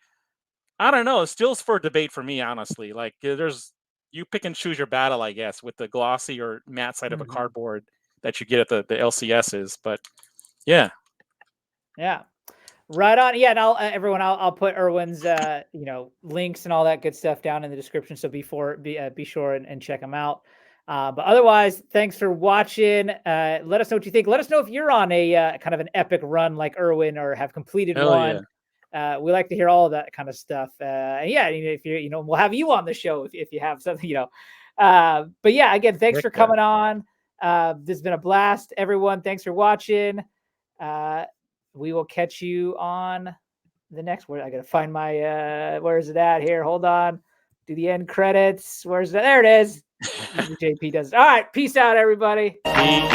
I don't know. It still's for debate for me, honestly. Like, there's you pick and choose your battle, I guess, with the glossy or matte side of a Mhm. cardboard that you get at the LCSs. But yeah, Yeah. Right on. Yeah, and everyone, I'll put Erwin's links and all that good stuff down in the description. So be sure and check them out. But otherwise, thanks for watching. Let us know what you think. Let us know if you're on a kind of an epic run like Erwin or have completed hell yeah, one. We like to hear all of that kind of stuff. And yeah, if you're, we'll have you on the show if you have something, But yeah, again, thanks heck for yeah. coming on. This has been a blast, everyone. Thanks for watching. We will catch you on the next. Where I gotta find my where is it at here? Hold on. Do the end credits. Where's that? There it is. JP does. All right. Peace out, everybody. Peace.